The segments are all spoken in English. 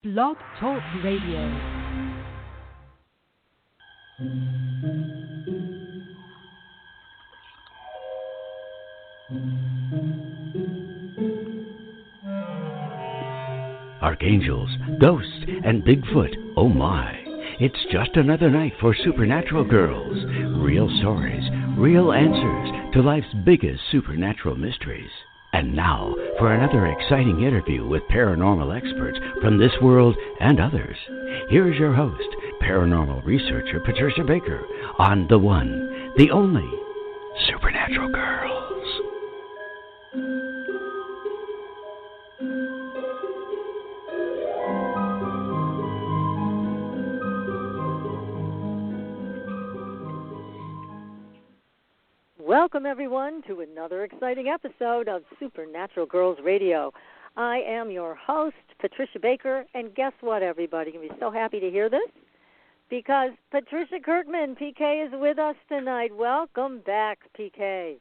Blog Talk Radio. Archangels, ghosts, and Bigfoot, oh my. It's just another night for Supernatural Girls. Real stories, real answers to life's biggest supernatural mysteries. And now, for another exciting interview with paranormal experts from this world and others. Here's your host, paranormal researcher Patricia Baker, on the one, the only, Supernatural Girls. Welcome, everyone, to another exciting episode of Supernatural Girls Radio. I am your host, Patricia Baker, and guess what, everybody? You're going to be so happy to hear this because Patricia Kirkman, PK, is with us tonight. Welcome back, PK.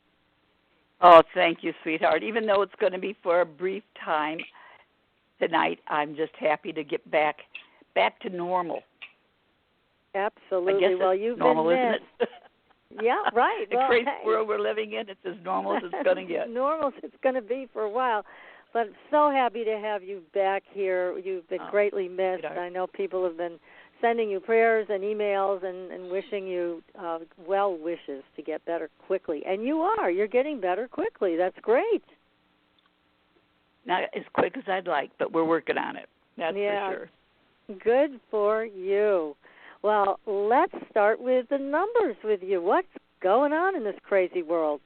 Oh, thank you, sweetheart. Even though it's going to be for a brief time tonight, I'm just happy to get back to normal. Absolutely. I guess well, it's you've normal, been isn't missed. it? Yeah, right. The well, crazy world we're living in, it's as normal as it's going to get. Normal as it's going to be for a while. But I'm so happy to have you back here. You've been greatly missed. Sweetheart. I know people have been sending you prayers and emails and wishing you well wishes to get better quickly. And you are. You're getting better quickly. That's great. Not as quick as I'd like, but we're working on it. That's yeah. for sure. Good for you. Well, let's start with the numbers with you. What's going on in this crazy world?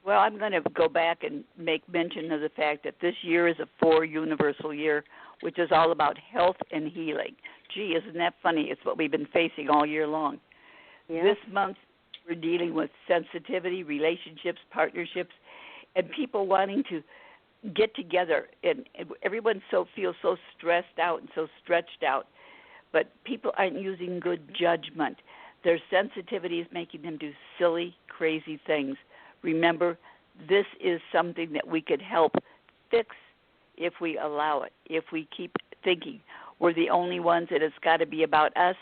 Well, I'm going to go back and make mention of the fact that this year is a 4 universal year, which is all about health and healing. Gee, isn't that funny? It's what we've been facing all year long. Yeah. This month, we're dealing with sensitivity, relationships, partnerships, and people wanting to get together. And everyone feels so stressed out and so stretched out. But people aren't using good judgment. Their sensitivity is making them do silly, crazy things. Remember, this is something that we could help fix if we allow it. If we keep thinking we're the only ones and it's got to be about us,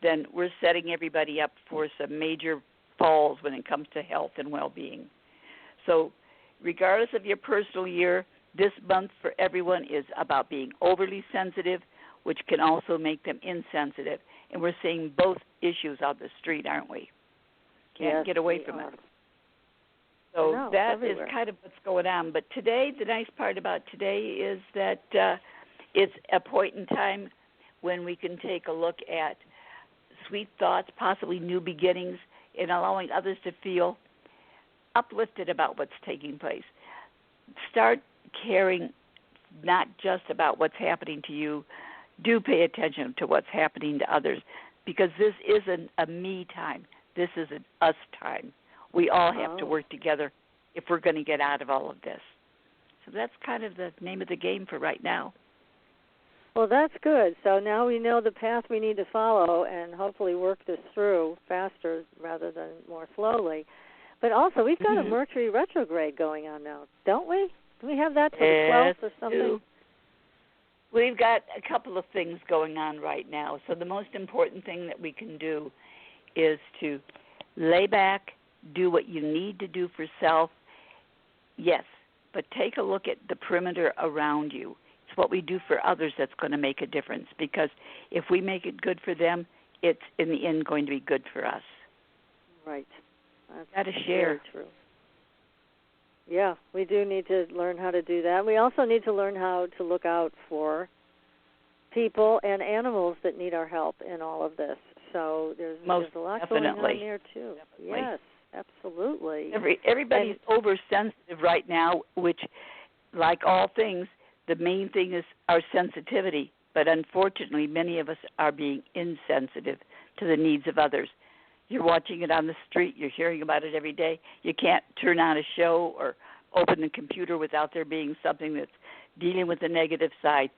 then we're setting everybody up for some major falls when it comes to health and well-being. So regardless of your personal year, this month for everyone is about being overly sensitive, which can also make them insensitive. And we're seeing both issues on the street, aren't we? Can't get away from it. So that is kind of what's going on. But today, the nice part about today is that it's a point in time when we can take a look at sweet thoughts, possibly new beginnings, and allowing others to feel uplifted about what's taking place. Start caring not just about what's happening to you. Do pay attention to what's happening to others, because this isn't a me time. This is an us time. We all have to work together if we're going to get out of all of this. So that's kind of the name of the game for right now. Well, that's good. So now we know the path we need to follow and hopefully work this through faster rather than more slowly. But also, we've got a Mercury retrograde going on now, don't we? Do we have that till the 12th or something? Too. We've got a couple of things going on right now. So the most important thing that we can do is to lay back, do what you need to do for self. Yes, but take a look at the perimeter around you. It's what we do for others that's going to make a difference, because if we make it good for them, it's in the end going to be good for us. Right. That's got to share. Very true. Yeah, we do need to learn how to do that. We also need to learn how to look out for people and animals that need our help in all of this. So there's a lot going on there, too. Definitely. Yes, absolutely. Everybody's oversensitive right now, which, like all things, the main thing is our sensitivity. But unfortunately, many of us are being insensitive to the needs of others. You're watching it on the street. You're hearing about it every day. You can't turn on a show or open the computer without there being something that's dealing with the negative side.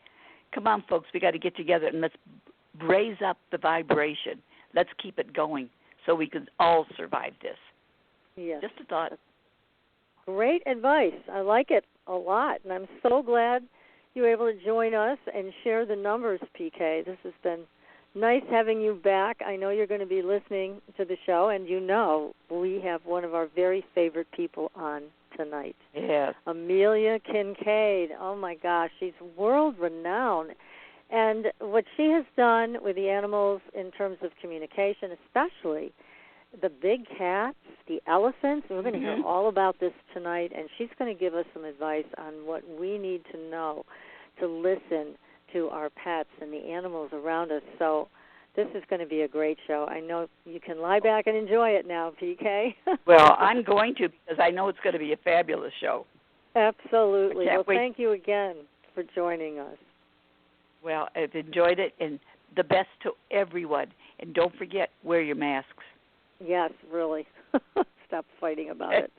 Come on, folks. We got to get together and let's raise up the vibration. Let's keep it going so we can all survive this. Yes. Just a thought. Great advice. I like it a lot, and I'm so glad you were able to join us and share the numbers, PK. This has been nice having you back. I know you're going to be listening to the show, and you know we have one of our very favorite people on tonight. Yes. Amelia Kinkade. Oh, my gosh, she's world-renowned. And what she has done with the animals in terms of communication, especially the big cats, the elephants, we're going to hear all about this tonight, and she's going to give us some advice on what we need to know to listen to our pets and the animals around us. So this is going to be a great show. I know you can lie back and enjoy it now, PK. Well, I'm going to, because I know it's going to be a fabulous show. Absolutely. Well, wait. thank you again for joining us. Well, I've enjoyed it, and the best to everyone. And don't forget, wear your masks. Yes, really. Stop fighting about it.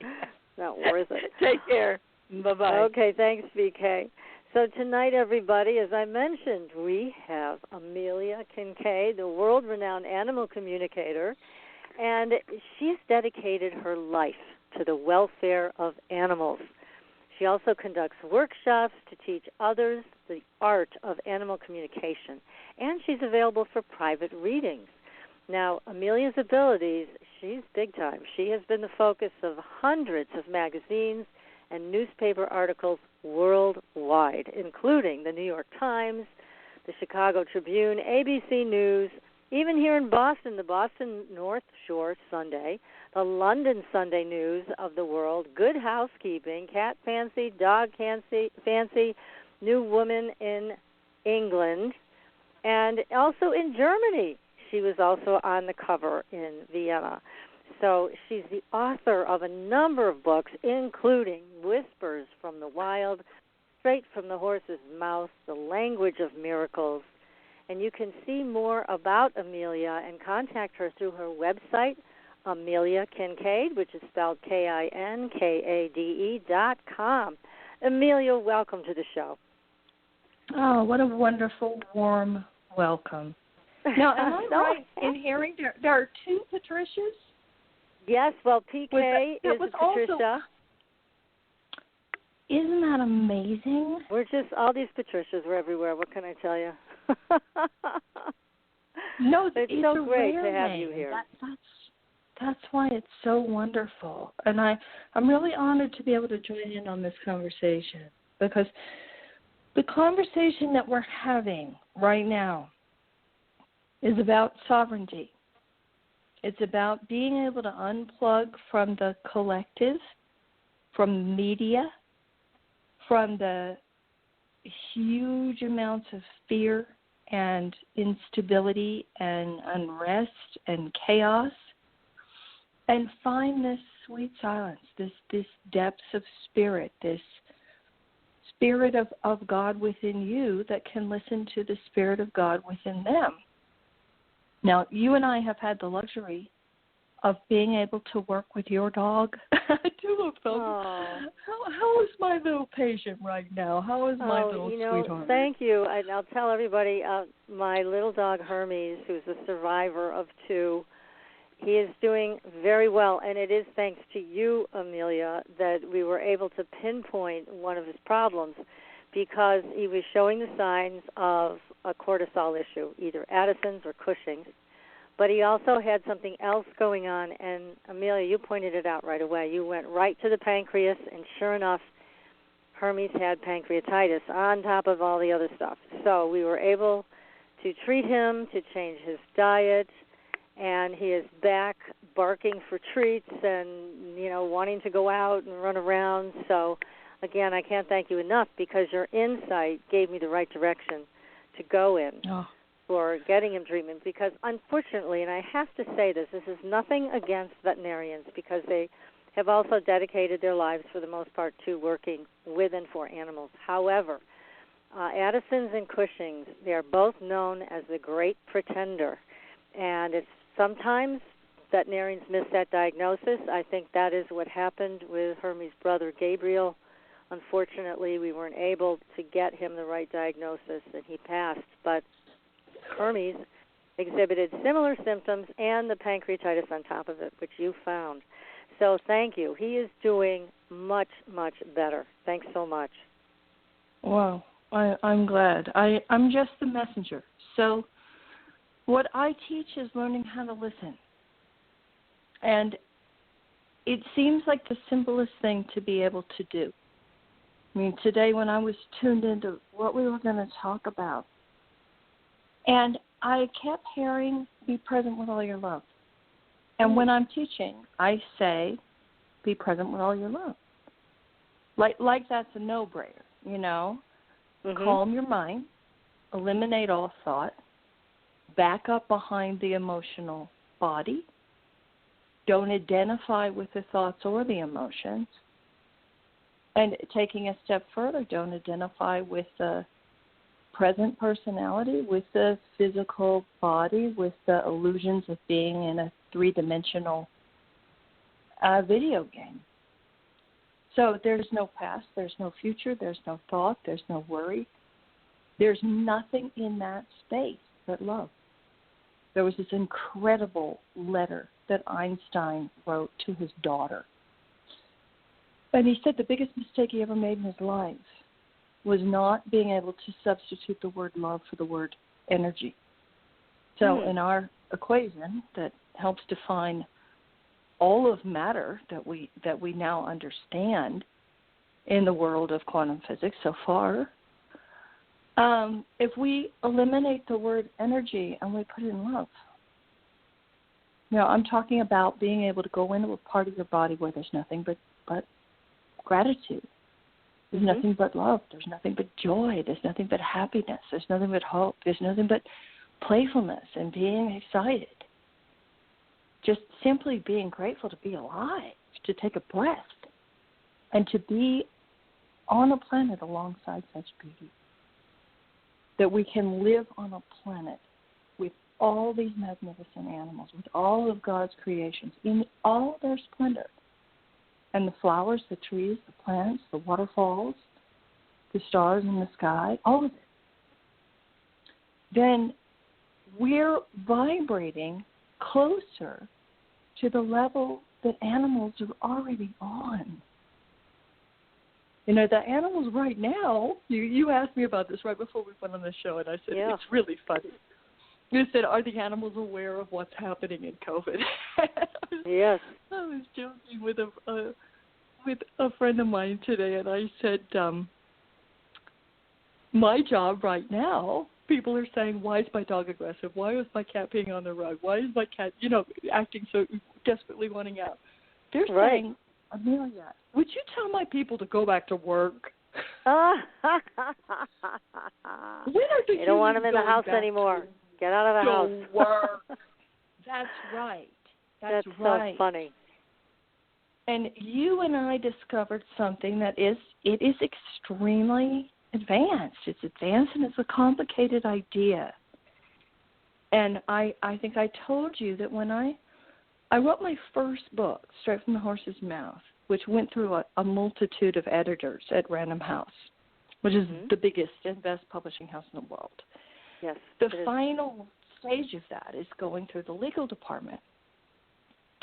Not worth it. Take care. Bye-bye. Okay, thanks, VK. So tonight, everybody, as I mentioned, we have Amelia Kinkade, the world-renowned animal communicator, and she's dedicated her life to the welfare of animals. She also conducts workshops to teach others the art of animal communication, and she's available for private readings. Now, Amelia's abilities, she's big time. She has been the focus of hundreds of magazines and newspaper articles worldwide, including the New York Times, the Chicago Tribune, ABC News, even here in Boston, the Boston North Shore Sunday, the London Sunday News of the World, Good Housekeeping, Cat Fancy, Dog Fancy, New Woman in England, and also in Germany. She was also on the cover in Vienna. So she's the author of a number of books, including Whispers from the Wild, Straight from the Horse's Mouth, The Language of Miracles. And you can see more about Amelia and contact her through her website, Amelia Kinkade, which is spelled KINKADE.com. Amelia, welcome to the show. Oh, what a wonderful, warm welcome. Now, am I right in hearing there are two Patricias? Yes, well, PK is Patricia. Isn't that amazing? We're just, all these Patricias, we're everywhere. What can I tell you? No, it's so great to have you here. That's why it's so wonderful. And I'm really honored to be able to join in on this conversation, because the conversation that we're having right now is about sovereignty. It's about being able to unplug from the collective, from media, from the huge amounts of fear and instability and unrest and chaos, and find this sweet silence, this depths of spirit, this spirit of God within you that can listen to the spirit of God within them. Now, you and I have had the luxury of being able to work with your dog. Two of them. How is my little patient right now? How is my little sweetheart? Thank you. I'll tell everybody, my little dog Hermes, who's a survivor of two, he is doing very well, and it is thanks to you, Amelia, that we were able to pinpoint one of his problems, because he was showing the signs of a cortisol issue, either Addison's or Cushing's. But he also had something else going on, and Amelia, you pointed it out right away. You went right to the pancreas, and sure enough, Hermes had pancreatitis on top of all the other stuff. So we were able to treat him, to change his diet, and he is back barking for treats and, wanting to go out and run around. So, again, I can't thank you enough, because your insight gave me the right direction to go in for getting him treatment, because unfortunately, and I have to say this is nothing against veterinarians, because they have also dedicated their lives for the most part to working with and for animals. However, Addison's and Cushing's, they are both known as the great pretender, and it's sometimes veterinarians miss that diagnosis. I think that is what happened with Hermes' brother Gabriel. Unfortunately, we weren't able to get him the right diagnosis, and he passed. But Hermes exhibited similar symptoms and the pancreatitis on top of it, which you found. So thank you. He is doing much, much better. Thanks so much. Wow. I'm glad. I'm just the messenger. So what I teach is learning how to listen. And it seems like the simplest thing to be able to do. I mean, today when I was tuned into what we were going to talk about, and I kept hearing, be present with all your love. And when I'm teaching, I say, be present with all your love. Like that's a no-brainer, you know. Mm-hmm. Calm your mind, eliminate all thought, back up behind the emotional body. Don't identify with the thoughts or the emotions. And taking a step further, don't identify with the present personality, with the physical body, with the illusions of being in a three-dimensional video game. So there's no past, there's no future, there's no thought, there's no worry. There's nothing in that space but love. There was this incredible letter that Einstein wrote to his daughter. And he said the biggest mistake he ever made in his life was not being able to substitute the word love for the word energy. So in our equation that helps define all of matter that we now understand in the world of quantum physics so far, if we eliminate the word energy and we put in love. Now, I'm talking about being able to go into a part of your body where there's nothing but gratitude. There's nothing but love. There's nothing but joy. There's nothing but happiness. There's nothing but hope. There's nothing but playfulness and being excited. Just simply being grateful to be alive, to take a breath, and to be on a planet alongside such beauty. That we can live on a planet with all these magnificent animals, with all of God's creations, in all their splendor. And the flowers, the trees, the plants, the waterfalls, the stars in the sky, all of it. Then we're vibrating closer to the level that animals are already on. You know, the animals right now, you asked me about this right before we went on the show, and I said, It's really funny. You said, are the animals aware of what's happening in COVID? Yes. I was joking with a friend of mine today, and I said, my job right now, people are saying, why is my dog aggressive? Why is my cat peeing on the rug? Why is my cat, acting so desperately wanting out? They're saying, Amelia, would you tell my people to go back to work? You don't want them in the house anymore. Get out of the house. Work. That's right. That's right. So funny. And you and I discovered something that is extremely advanced. It's advanced and it's a complicated idea. And I think I told you that when I wrote my first book, Straight from the Horse's Mouth, which went through a multitude of editors at Random House, which is the biggest and best publishing house in the world. Yes. The final stage of that is going through the legal department.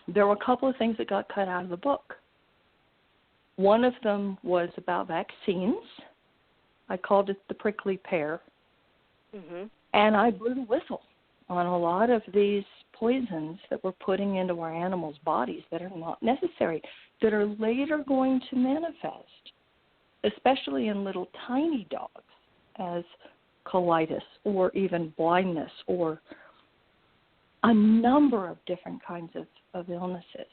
There were a couple of things that got cut out of the book. One of them was about vaccines. I called it the prickly pear. And I blew the whistle on a lot of these poisons that we're putting into our animals' bodies that are not necessary, that are later going to manifest, especially in little tiny dogs, as colitis or even blindness or a number of different kinds of illnesses.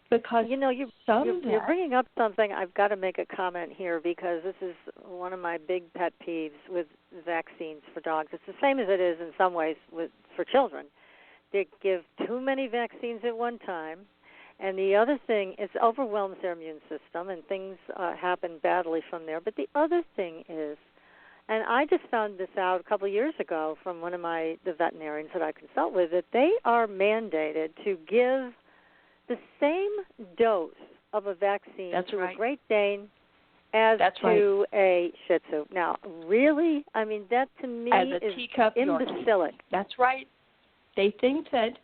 Because you're bringing up something. I've got to make a comment here because this is one of my big pet peeves with vaccines for dogs. It's the same as it is in some ways for children. They give too many vaccines at one time, and the other thing is overwhelms their immune system, and things happen badly from there. But the other thing is, and I just found this out a couple of years ago from one of the veterinarians that I consult with, that they are mandated to give the same dose of a vaccine to a Great Dane as to a Shih Tzu. Now, really? I mean, that to me is imbecilic. That's right. They think that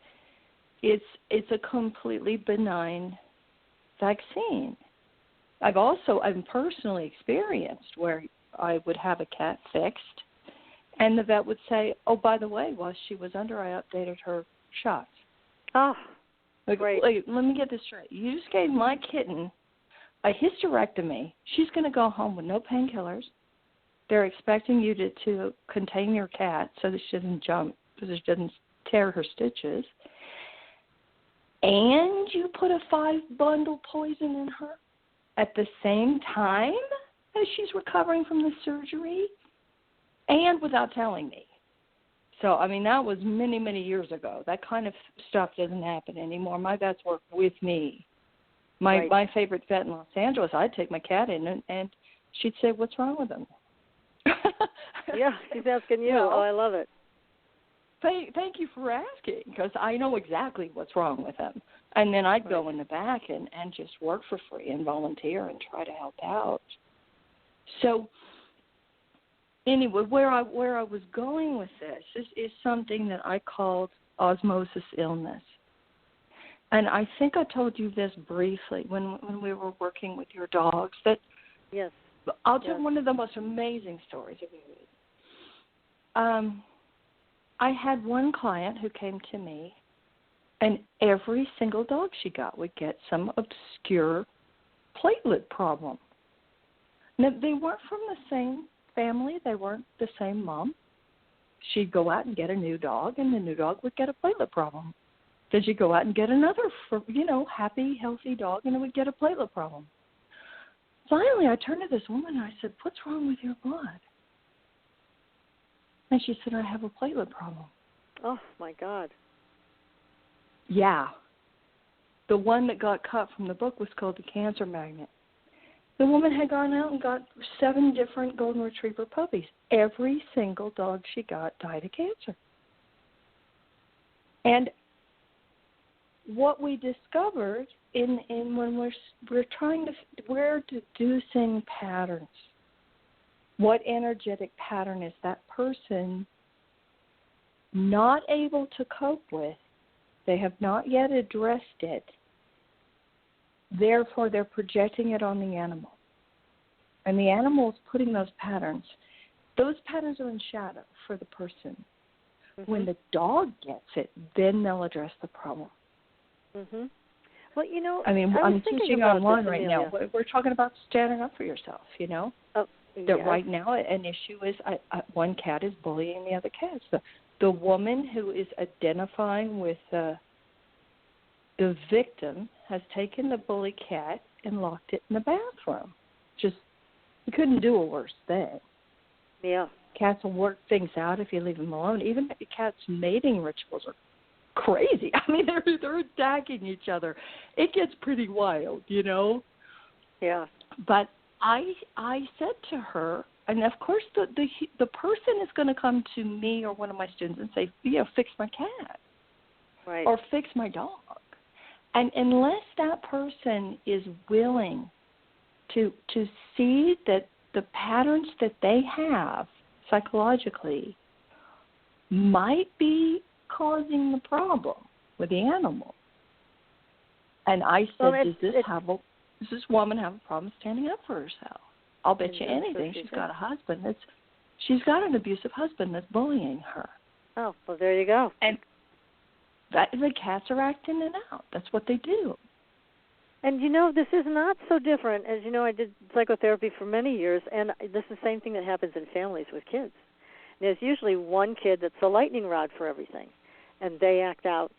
it's a completely benign vaccine. I've personally experienced where I would have a cat fixed, and the vet would say, oh, by the way, while she was under, I updated her shots. Oh, great. Let me get this straight. You just gave my kitten a hysterectomy. She's going to go home with no painkillers. They're expecting you to contain your cat so that she doesn't jump, so that she doesn't tear her stitches. And you put a 5-bundle poison in her at the same time as she's recovering from the surgery, and without telling me. So, I mean, that was many, many years ago. That kind of stuff doesn't happen anymore. My vets work with me. My favorite vet in Los Angeles, I'd take my cat in, and she'd say, what's wrong with him? Yeah, she's asking you. Oh, I love it. Thank you for asking, because I know exactly what's wrong with him. And then I'd go in the back and just work for free and volunteer and try to help out. So anyway, where I was going with this is something that I called osmosis illness. And I think I told you this briefly when we were working with your dogs. That yes. I'll tell one of the most amazing stories of yours. I had one client who came to me, and every single dog she got would get some obscure platelet problem. Now, they weren't from the same family. They weren't the same mom. She'd go out and get a new dog, and the new dog would get a platelet problem. Then she'd go out and get another, happy, healthy dog, and it would get a platelet problem. Finally, I turned to this woman, and I said, what's wrong with your blood? And she said, I have a platelet problem. Oh, my God. Yeah. The one that got cut from the book was called The Cancer Magnet. The woman had gone out and got 7 different golden retriever puppies. Every single dog she got died of cancer. And what we discovered in when we're deducing patterns, what energetic pattern is that person not able to cope with? They have not yet addressed it. Therefore, they're projecting it on the animal. And the animal is putting those patterns. Those patterns are in shadow for the person. Mm-hmm. When the dog gets it, then they'll address the problem. Mm-hmm. Well, I'm teaching online right now. We're talking about standing up for yourself, Oh, that right now an issue is one cat is bullying the other cats. The woman who is identifying with the victim has taken the bully cat and locked it in the bathroom. Just, you couldn't do a worse thing. Yeah. Cats will work things out if you leave them alone. Even the cat's mating rituals are crazy. I mean, they're attacking each other. It gets pretty wild, Yeah. But I said to her, and of course the person is going to come to me or one of my students and say, fix my cat, right, or fix my dog. And unless that person is willing to see that the patterns that they have psychologically might be causing the problem with the animal. And I said, does this woman have a problem standing up for herself? I'll bet you anything she's got a husband she's got an abusive husband that's bullying her. Oh, well, there you go. And the cats are acting it out. That's what they do. And, this is not so different. As you know, I did psychotherapy for many years, and this is the same thing that happens in families with kids. There's usually one kid that's a lightning rod for everything, and they act out.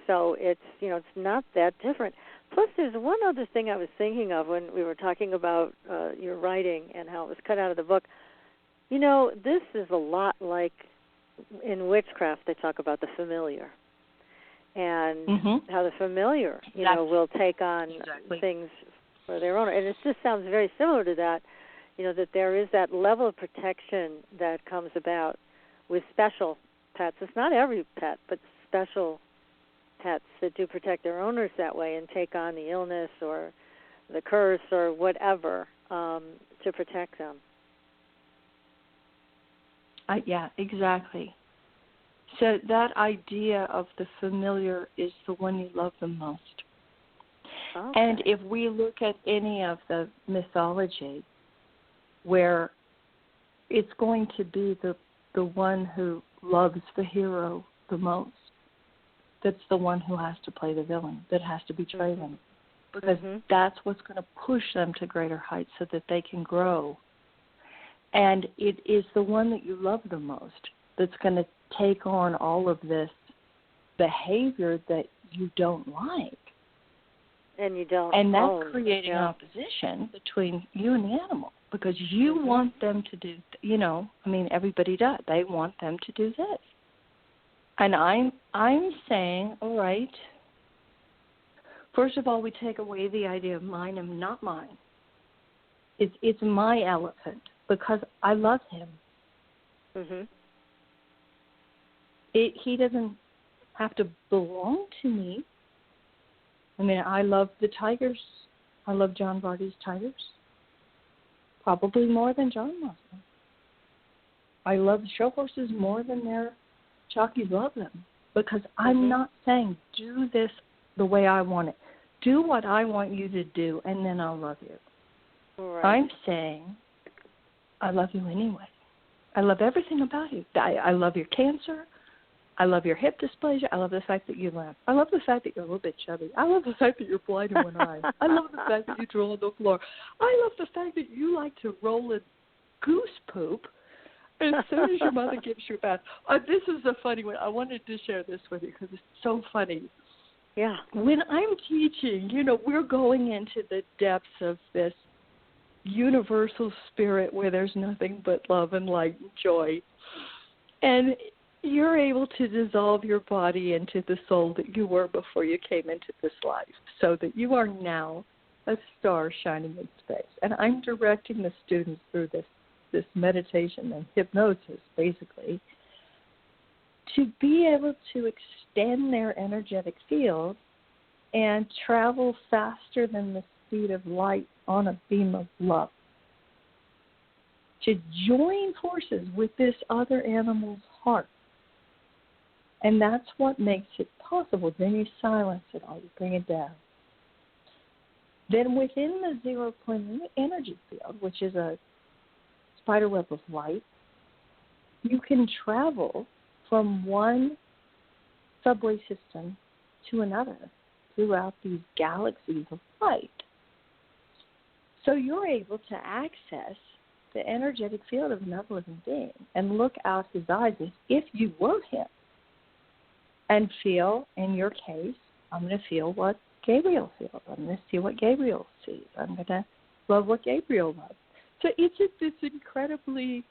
So it's, it's not that different. Plus, there's one other thing I was thinking of when we were talking about your writing and how it was cut out of the book. This is a lot like in witchcraft they talk about the familiar, and how the familiar, will take on things for their own. And it just sounds very similar to that, that there is that level of protection that comes about with special pets. It's not every pet, but special pets that do protect their owners that way and take on the illness or the curse or whatever to protect them. Yeah, exactly. So that idea of the familiar is the one you love the most. Okay. And if we look at any of the mythology where it's going to be the one who loves the hero the most. That's the one who has to play the villain, that has to betray them. Because that's what's going to push them to greater heights so that they can grow. And it is the one that you love the most that's going to take on all of this behavior that you don't like. And you don't And that's own. creating opposition between you and the animal, because you want them to do, everybody does. They want them to do this. And I'm saying, all right, first of all, we take away the idea of mine and not mine. It's my elephant because I love him. He doesn't have to belong to me. I mean, I love the tigers. I love John Vardy's tigers. Probably more than John loves them. I love the show horses more than their jockeys love them. Because I'm not saying do this the way I want it. Do what I want you to do, and then I'll love you. Right. I'm saying I love you anyway. I love everything about you. I love your cancer. I love your hip dysplasia. I love the fact that you laugh. I love the fact that you're a little bit chubby. I love the fact that you're blind in one eye. I love the fact that you drool on the floor. I love the fact that you like to roll in goose poop as soon as your mother gives you a bath. This is a funny one. I wanted to share this with you because it's so funny. Yeah. When I'm teaching, we're going into the depths of this universal spirit where there's nothing but love and light and joy. And you're able to dissolve your body into the soul that you were before you came into this life, so that you are now a star shining in space. And I'm directing the students through this meditation and hypnosis, basically, to be able to extend their energetic field and travel faster than the speed of light on a beam of love. To join forces with this other animal's heart. And that's what makes it possible. Then you silence it all, you bring it down. Then within the 0-point energy field, which is a spiderweb of light, you can travel from one subway system to another throughout these galaxies of light. So you're able to access the energetic field of another living being and look out his eyes as if you were him. And feel, in your case, I'm going to feel what Gabriel feels. I'm going to see what Gabriel sees. I'm going to love what Gabriel loves. So it's this incredibly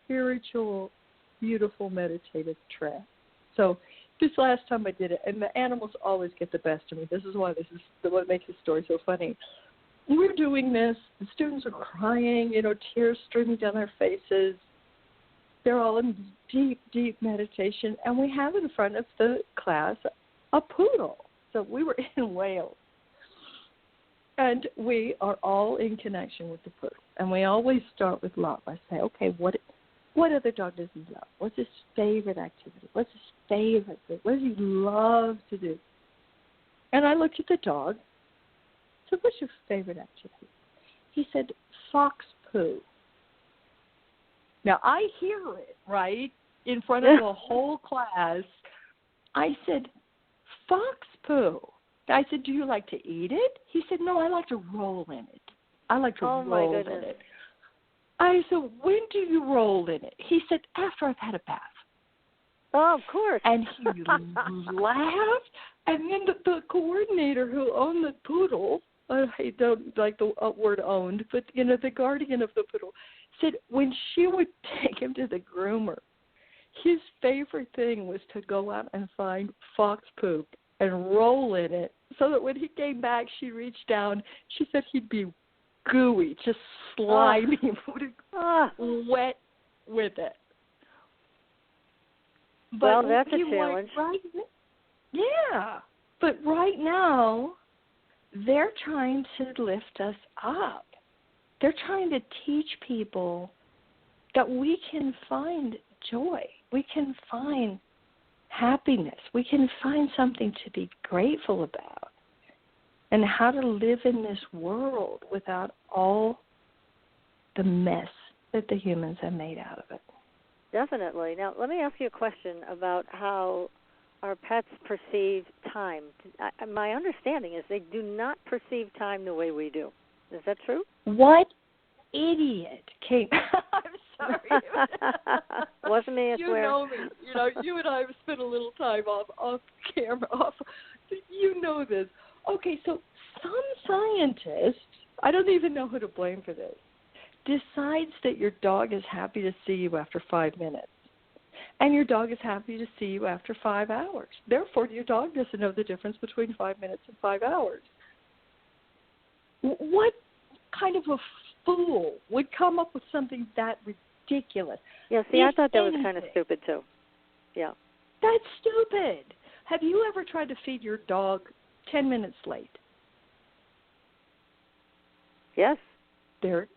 spiritual, beautiful, meditative trance. So this last time I did it, and the animals always get the best of me. This is what makes this story so funny. We're doing this. The students are crying, tears streaming down their faces. They're all in deep, deep meditation, and we have in front of the class a poodle. So we were in Wales, and we are all in connection with the poodle. And we always start with love. I say, okay, what other dog does he love? What's his favorite activity? What's his favorite thing? What does he love to do? And I looked at the dog. I said, what's your favorite activity? He said, fox poo. Now, I hear it, right, in front of the whole class. I said, fox poo. I said, do you like to eat it? He said, no, I like to roll in it. I like to roll in it. I said, when do you roll in it? He said, after I've had a bath. Oh, of course. And he laughed. And then the coordinator who owned the poodle, I don't like the word owned, but, the guardian of the poodle, said when she would take him to the groomer, his favorite thing was to go out and find fox poop and roll in it, so that when he came back, she reached down. She said he'd be gooey, just slimy, wet with it. But that's a challenge. Yeah, but right now, they're trying to lift us up. They're trying to teach people that we can find joy. We can find happiness. We can find something to be grateful about. And how to live in this world without all the mess that the humans have made out of it. Definitely. Now, let me ask you a question about how our pets perceive time. My understanding is they do not perceive time the way we do. Is that true? What idiot came? I'm sorry. Wasn't me, I swear. You know me. You know, you and I have spent a little time off camera. You know this. Okay, so some scientist, I don't even know who to blame for this, decides that your dog is happy to see you after 5 minutes. And your dog is happy to see you after 5 hours. Therefore, your dog doesn't know the difference between 5 minutes and 5 hours. What kind of a fool would come up with something that ridiculous? Yeah, see, I thought that was kind of stupid, too. Yeah. That's stupid. Have you ever tried to feed your dog 10 minutes late? Yes. There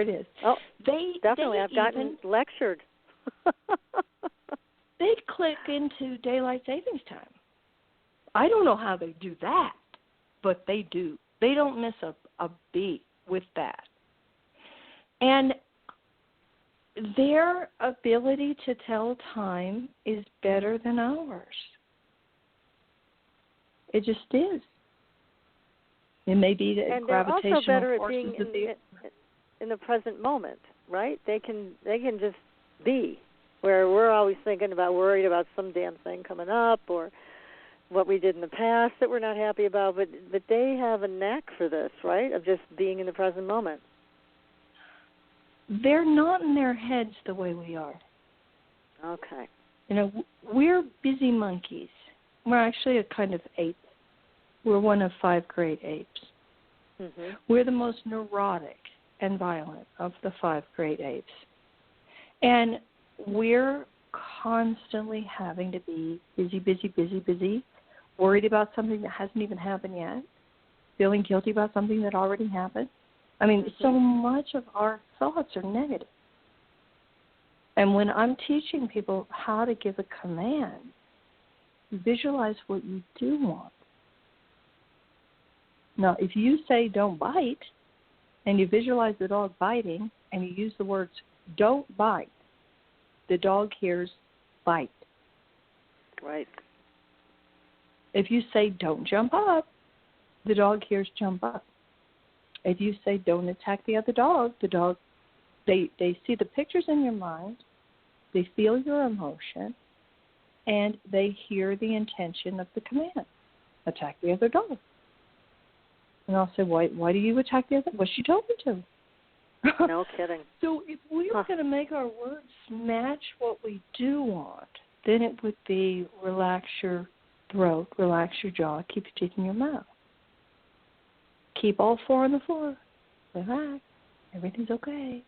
it is. Oh, definitely. I've gotten lectured. They'd click into daylight savings time. I don't know how they do that, but they do. They don't miss a beat with that. And their ability to tell time is better than ours. It just is. It may be the gravitational forces. And they're also better at being in the present moment, right? They can just be, where we're always worried about some damn thing coming up or what we did in the past that we're not happy about. But they have a knack for this, right, of just being in the present moment. They're not in their heads the way we are. Okay. You know, we're busy monkeys. We're actually a kind of ape. We're one of 5 great apes. Mm-hmm. We're the most neurotic and violent of the 5 great apes. And we're constantly having to be busy, worried about something that hasn't even happened yet, feeling guilty about something that already happened. I mean, so much of our thoughts are negative. And when I'm teaching people how to give a command, visualize what you do want. Now, if you say don't bite, and you visualize the dog biting, and you use the words don't bite, the dog hears bite. Right. If you say don't jump up, the dog hears jump up. If you say don't attack the other dog, they see the pictures in your mind, they feel your emotion, and they hear the intention of the command, attack the other dog. And I'll say, why do you attack the other? Well, she told me to. No kidding. So if we were going to make our words match what we do want, then it would be relax your throat, relax your jaw, keep your teeth in your mouth. Keep all 4 on the floor. Relax. Everything's okay.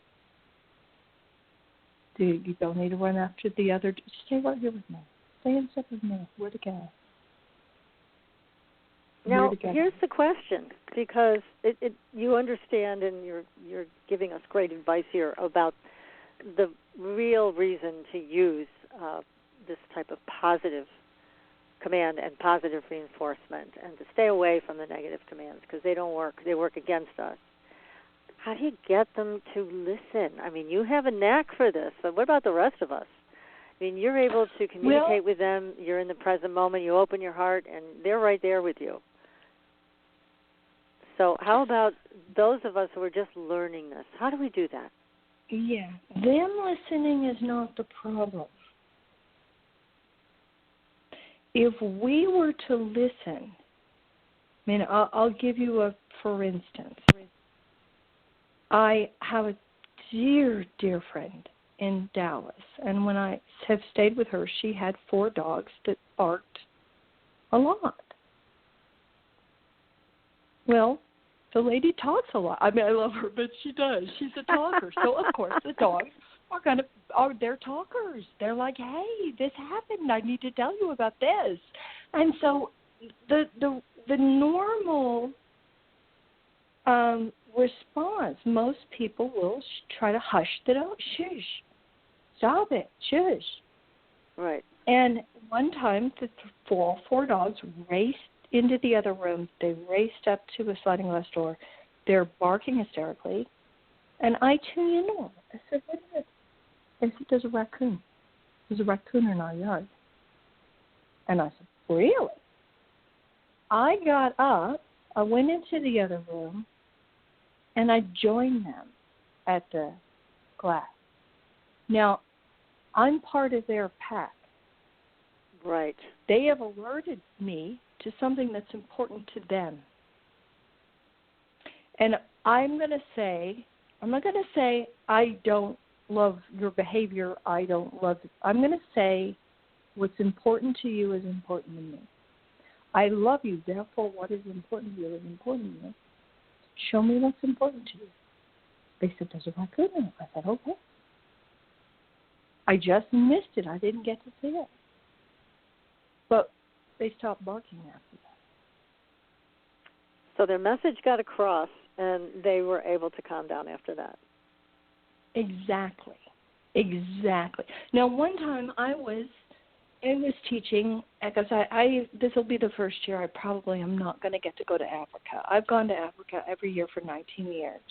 You don't need to run after the other. Just stay right here with me. Stay in step with me. Where to go? Now, here's the question, because you understand and you're giving us great advice here about the real reason to use this type of positive command and positive reinforcement and to stay away from the negative commands because they don't work. They work against us. How do you get them to listen? I mean, you have a knack for this, but what about the rest of us? I mean, you're able to communicate with them. You're in the present moment. You open your heart, and they're right there with you. So how about those of us who are just learning this? How do we do that? Yeah, them listening is not the problem. If we were to listen, I mean, I'll give you for instance. I have a dear, dear friend in Dallas, and when I have stayed with her, she had 4 dogs that barked a lot. Well, the lady talks a lot. I mean, I love her, but she does. She's a talker. So, of course, the dogs they're talkers. They're like, hey, this happened. I need to tell you about this. And so the normal response, most people will try to hush the dog. Shush. Stop it. Shush. Right. And one time, all 4 dogs raced into the other room. They raced up to a sliding glass door. They're barking hysterically. And I tune in on it. I said, what is it? They said, there's a raccoon. There's a raccoon in our yard. And I said, really? I got up, I went into the other room, and I joined them at the glass. Now, I'm part of their pack. Right. They have alerted me to something that's important to them. And I'm not going to say I don't love your behavior, I'm going to say what's important to you is important to me. I love you, therefore what is important to you is important to me. Show me what's important to you. They said, there's a raccoon in it. I said, okay. I just missed it. I didn't get to see it. But they stopped barking after that. So their message got across, and they were able to calm down after that. Exactly. Now, one time I was teaching, because this will be the first year I probably am not going to get to go to Africa. I've gone to Africa every year for 19 years.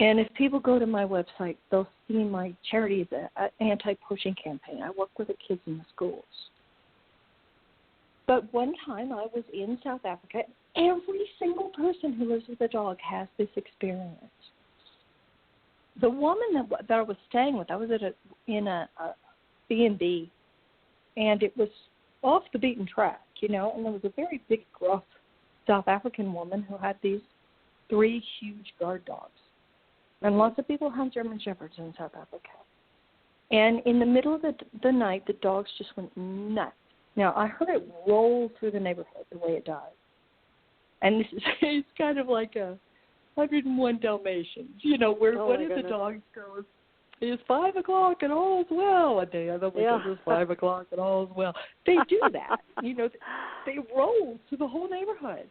And if people go to my website, they'll see my charity, the anti-poaching campaign. I work with the kids in the schools. But one time I was in South Africa. Every single person who lives with a dog has this experience. The woman that I was staying with, I was in a B&B, and it was off the beaten track, and there was a very big, gruff South African woman who had these 3 huge guard dogs. And lots of people have German Shepherds in South Africa. And in the middle of the night, the dogs just went nuts. Now, I heard it roll through the neighborhood the way it died. And this is it's kind of like a 101 Dalmatians, where one of the dogs goes, it's 5 o'clock and all's well. And the other one goes, it's 5 o'clock and all's well. They do that. They roll through the whole neighborhood.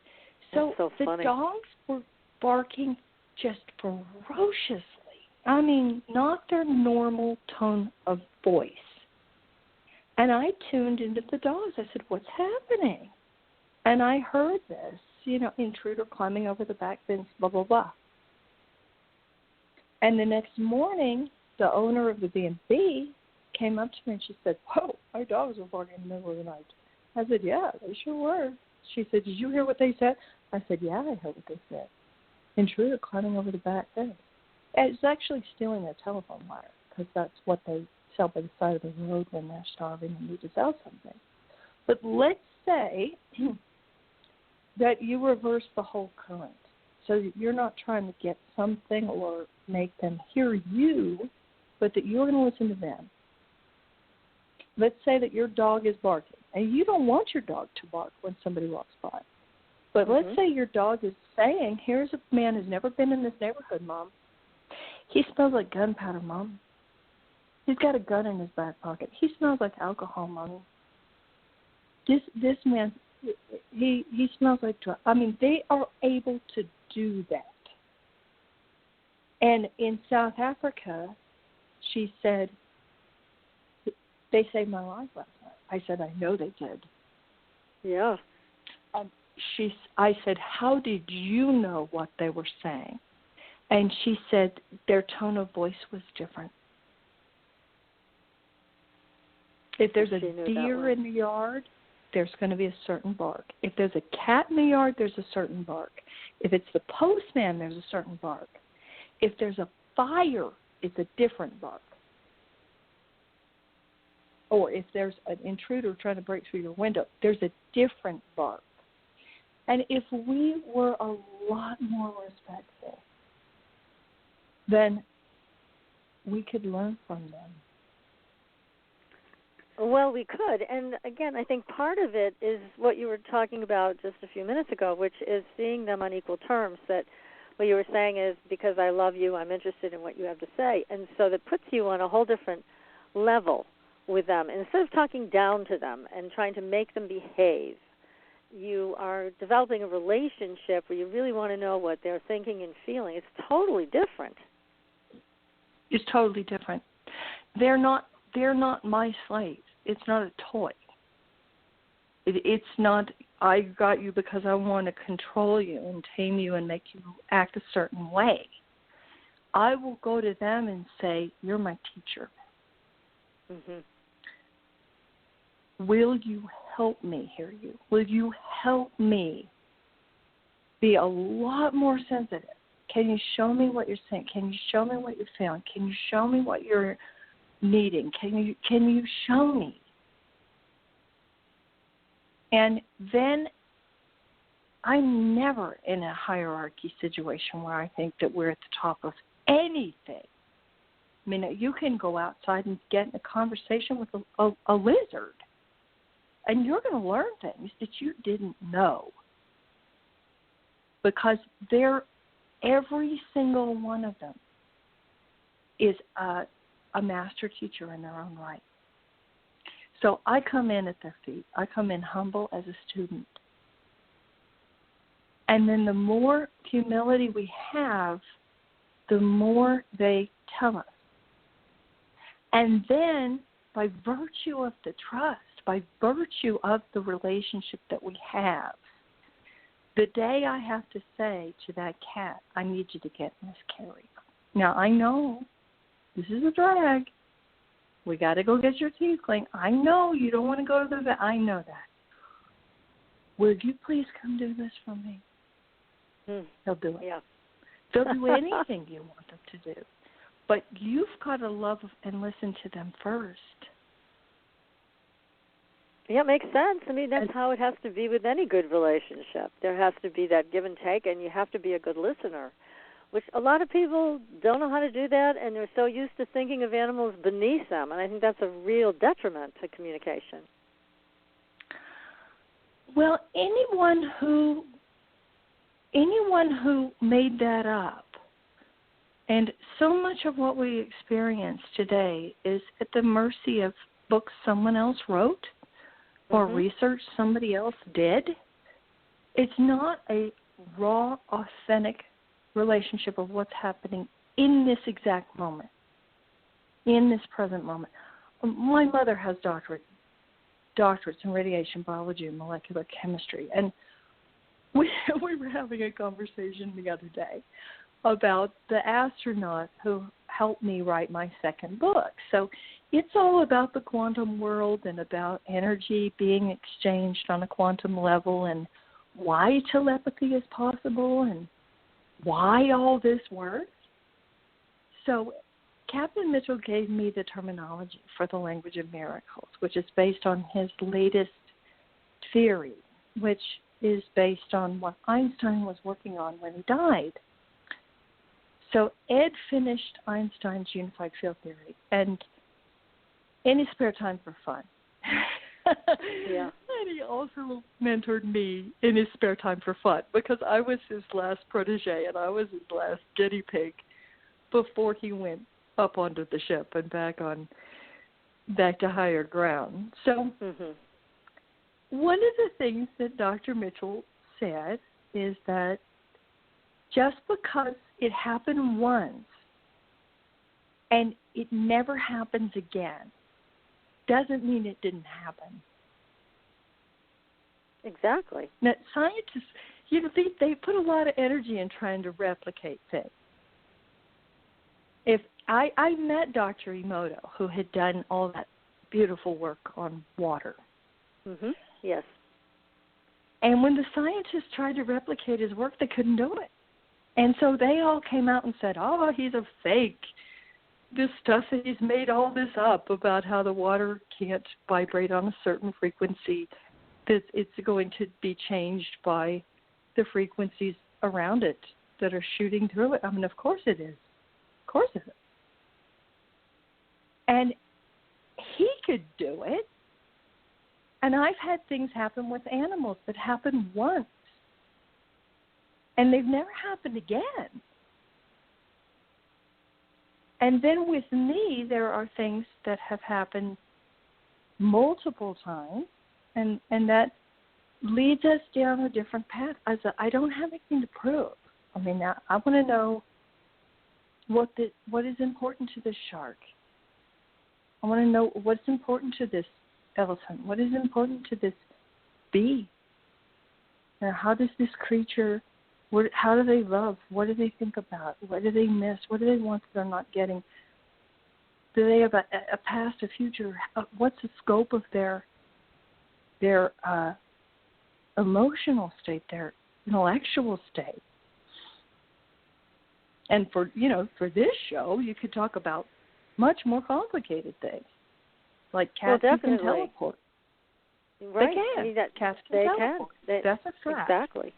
So the funny. Dogs were barking just ferociously. I mean, not their normal tone of voice. And I tuned into the dogs. I said, what's happening? And I heard this, intruder climbing over the back fence, blah, blah, blah. And the next morning, the owner of the B&B came up to me and she said, whoa, my dogs were barking in the middle of the night. I said, yeah, they sure were. She said, did you hear what they said? I said, yeah, I heard what they said. Intruder climbing over the back fence. It's actually stealing a telephone wire, because that's what they sell by the side of the road when they're starving and need to sell something. But let's say that you reverse the whole current. So you're not trying to get something or make them hear you, but that you're going to listen to them. Let's say that your dog is barking, and you don't want your dog to bark when somebody walks by. But let's say your dog is saying, here's a man who's never been in this neighborhood, Mom. He smells like gunpowder, Mom. He's got a gun in his back pocket. He smells like alcohol, Mommy. This man, he smells like drugs. I mean, they are able to do that. And in South Africa, she said, they saved my life last night. I said, I know they did. Yeah. I said, how did you know what they were saying? And she said their tone of voice was different. If there's a deer in the yard, there's going to be a certain bark. If there's a cat in the yard, there's a certain bark. If it's the postman, there's a certain bark. If there's a fire, it's a different bark. Or if there's an intruder trying to break through your window, there's a different bark. And if we were a lot more respectful, then we could learn from them. Well, we could. And again, I think part of it is what you were talking about just a few minutes ago, which is seeing them on equal terms. That what you were saying is, because I love you, I'm interested in what you have to say. And so that puts you on a whole different level with them. And instead of talking down to them and trying to make them behave, you are developing a relationship where you really want to know what they're thinking and feeling. It's totally different. It's totally different. They're not my slaves. It's not a toy. It's not, I got you because I want to control you and tame you and make you act a certain way. I will go to them and say, you're my teacher. Mm-hmm. Will you help me hear you? Will you help me be a lot more sensitive? Can you show me what you're saying? Can you show me what you're feeling? Can you show me what you're needing? Can you show me? And then I'm never in a hierarchy situation where I think that we're at the top of anything. I mean, you can go outside and get in a conversation with a lizard, and you're going to learn things that you didn't know, because every single one of them is a master teacher in their own right. So I come in at their feet. I come in humble as a student. And then the more humility we have, the more they tell us. And then by virtue of the trust, by virtue of the relationship that we have, the day I have to say to that cat, I need you to get Miss Carrie. Now, I know this is a drag. We got to go get your teeth cleaned. I know you don't want to go to the vet. I know that. Would you please come do this for me? They'll do it. Yeah. They'll do anything you want them to do. But you've got to love and listen to them first. Yeah, it makes sense. I mean, that's how it has to be with any good relationship. There has to be that give and take, and you have to be a good listener, which a lot of people don't know how to do that, and they're so used to thinking of animals beneath them, and I think that's a real detriment to communication. Well, anyone who made that up, and so much of what we experience today is at the mercy of books someone else wrote or research somebody else did. It's not a raw, authentic relationship of what's happening in this exact moment, in this present moment. My mother has doctorates in radiation biology and molecular chemistry, and we were having a conversation the other day about the astronaut who helped me write my second book. So it's all about the quantum world and about energy being exchanged on a quantum level and why telepathy is possible and why all this works. So Captain Mitchell gave me the terminology for the language of miracles, which is based on his latest theory, which is based on what Einstein was working on when he died. So Ed finished Einstein's unified field theory, and in his spare time for fun. Yeah. And he also mentored me in his spare time for fun because I was his last protege and I was his last guinea pig before he went up onto the ship and back to higher ground. So one of the things that Dr. Mitchell said is that just because it happened once and it never happens again doesn't mean it didn't happen. Exactly. Now, scientists, they put a lot of energy in trying to replicate things. If I met Dr. Emoto, who had done all that beautiful work on water. Yes. And when the scientists tried to replicate his work, they couldn't do it. And so they all came out and said, oh, he's a fake. This stuff that he's made all this up about how the water can't vibrate on a certain frequency, that it's going to be changed by the frequencies around it that are shooting through it. I mean, of course it is. Of course it is. And he could do it. And I've had things happen with animals that happened once. And they've never happened again. And then with me, there are things that have happened multiple times, and that leads us down a different path. I don't have anything to prove. I mean, I want to know what is important to this shark. I want to know what's important to this elephant. What is important to this bee? Now, how does this creature How do they love? What do they think about? What do they miss? What do they want that they're not getting? Do they have a past, a future? What's the scope of their emotional state, their intellectual state? And for this show, you could talk about much more complicated things, like cats who can teleport. Right. They can. I mean, cats can they teleport. can. That's a fact. Exactly.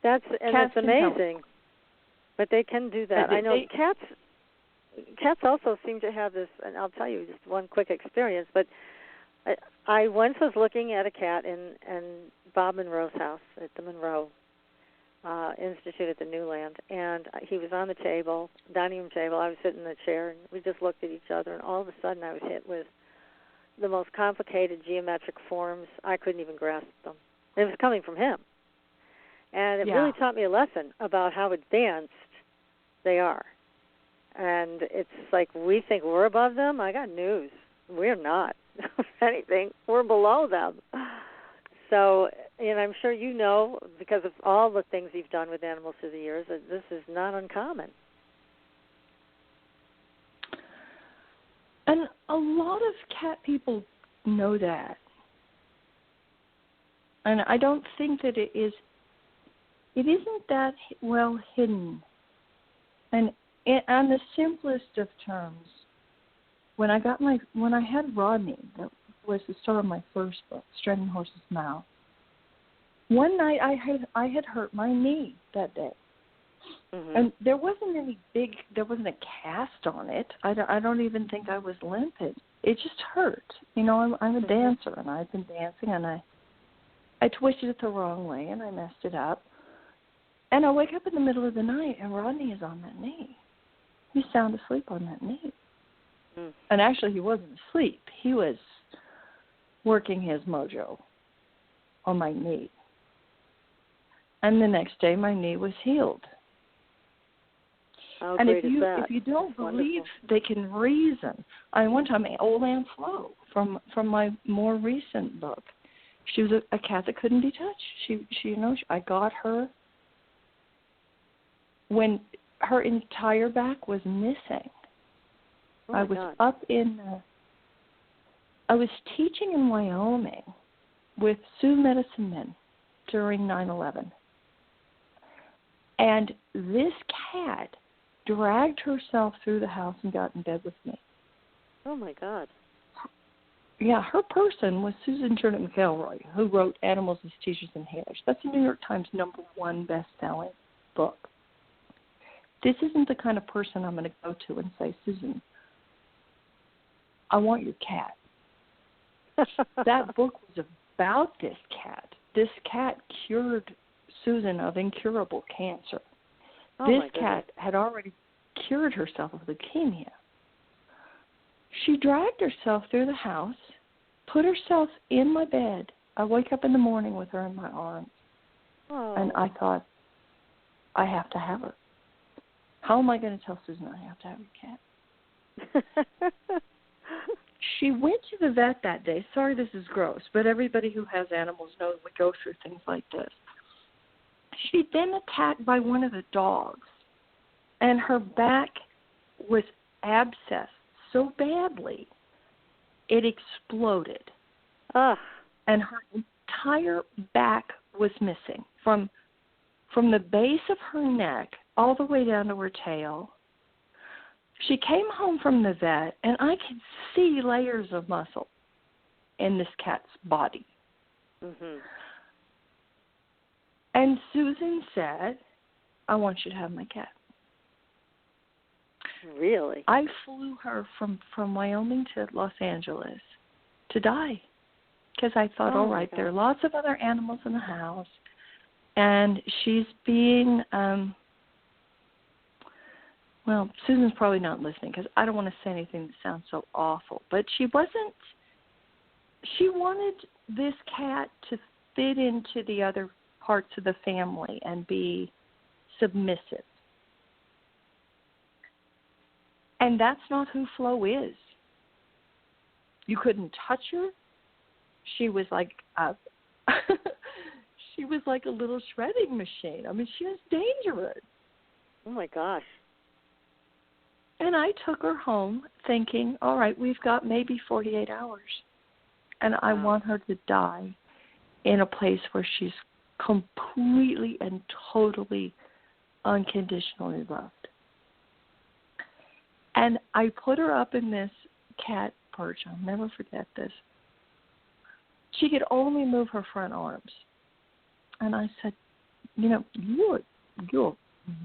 That's amazing. But they can do that. I know cats also seem to have this, and I'll tell you just one quick experience, but I once was looking at a cat in Bob Monroe's house at the Monroe Institute at the Newland, and he was on the table, dining room table. I was sitting in the chair, and we just looked at each other, and all of a sudden I was hit with the most complicated geometric forms. I couldn't even grasp them. It was coming from him. And it really taught me a lesson about how advanced they are. And it's like we think we're above them. I got news. We're not. If anything, we're below them. So, and I'm sure you know, because of all the things you've done with animals through the years, that this is not uncommon. And a lot of cat people know that. And I don't think that it isn't that well hidden. And on the simplest of terms, when I had Rodney, that was the start of my first book, Straining Horse's Mouth. One night I had hurt my knee that day. Mm-hmm. And there wasn't a cast on it. I don't even think I was limpid. It just hurt. I'm a dancer, and I've been dancing, and I twisted it the wrong way, and I messed it up. And I wake up in the middle of the night, and Rodney is on that knee. He's sound asleep on that knee. Mm. And actually, he wasn't asleep. He was working his mojo on my knee. And the next day, my knee was healed. How and great if you don't That's believe wonderful. they can reason, one time old Aunt Flo from my more recent book, she was a cat that couldn't be touched. I got her when her entire back was missing. Oh I was up I was teaching in Wyoming with Sioux medicine men during 9/11. And this cat dragged herself through the house and got in bed with me. Oh, my God. Yeah, her person was Susan Turnip McElroy, who wrote Animals as Teachers and Healers. That's a New York Times #1 best-selling book. This isn't the kind of person I'm going to go to and say, Susan, I want your cat. That book was about this cat. This cat cured Susan of incurable cancer. This cat had already cured herself of leukemia. She dragged herself through the house, put herself in my bed. I wake up in the morning with her in my arms. Oh. And I thought, I have to have her. How am I going to tell Susan I have to have your cat? She went to the vet that day. Sorry, this is gross, but everybody who has animals knows we go through things like this. She'd been attacked by one of the dogs, and her back was abscessed so badly it exploded. Ugh. And her entire back was missing from the base of her neck all the way down to her tail. She came home from the vet, and I could see layers of muscle in this cat's body. Mm-hmm. And Susan said, I want you to have my cat. Really? I flew her from Wyoming to Los Angeles to die because I thought, all right, there are lots of other animals in the house, and she's being, well, Susan's probably not listening because I don't want to say anything that sounds so awful, but she wanted this cat to fit into the other parts of the family and be submissive. And that's not who Flo is. You couldn't touch her. She was like she was like a little shredding machine. I mean, she was dangerous. Oh, my gosh. And I took her home thinking, all right, we've got maybe 48 hours. And I want her to die in a place where she's completely and totally unconditionally loved. And I put her up in this cat perch. I'll never forget this. She could only move her front arms. And I said, you know, you're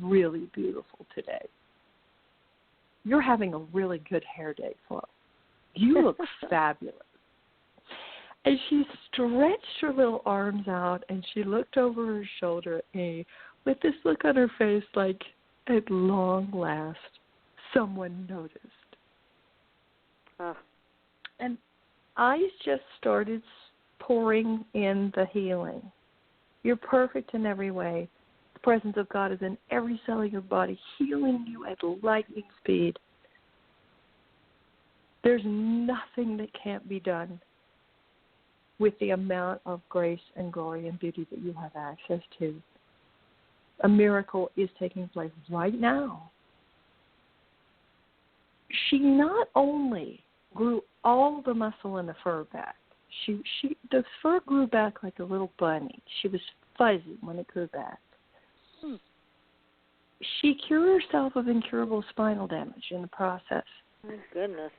really beautiful today. You're having a really good hair day, Flo. You look fabulous. And she stretched her little arms out, and she looked over her shoulder at me with this look on her face like, at long last, someone noticed. And I just started pouring in the healing. You're perfect in every way. The presence of God is in every cell of your body, healing you at lightning speed. There's nothing that can't be done with the amount of grace and glory and beauty that you have access to. A miracle is taking place right now. She not only grew all the muscle in the fur back, the fur grew back like a little bunny. She was fuzzy when it grew back. She cured herself of incurable spinal damage in the process. My goodness.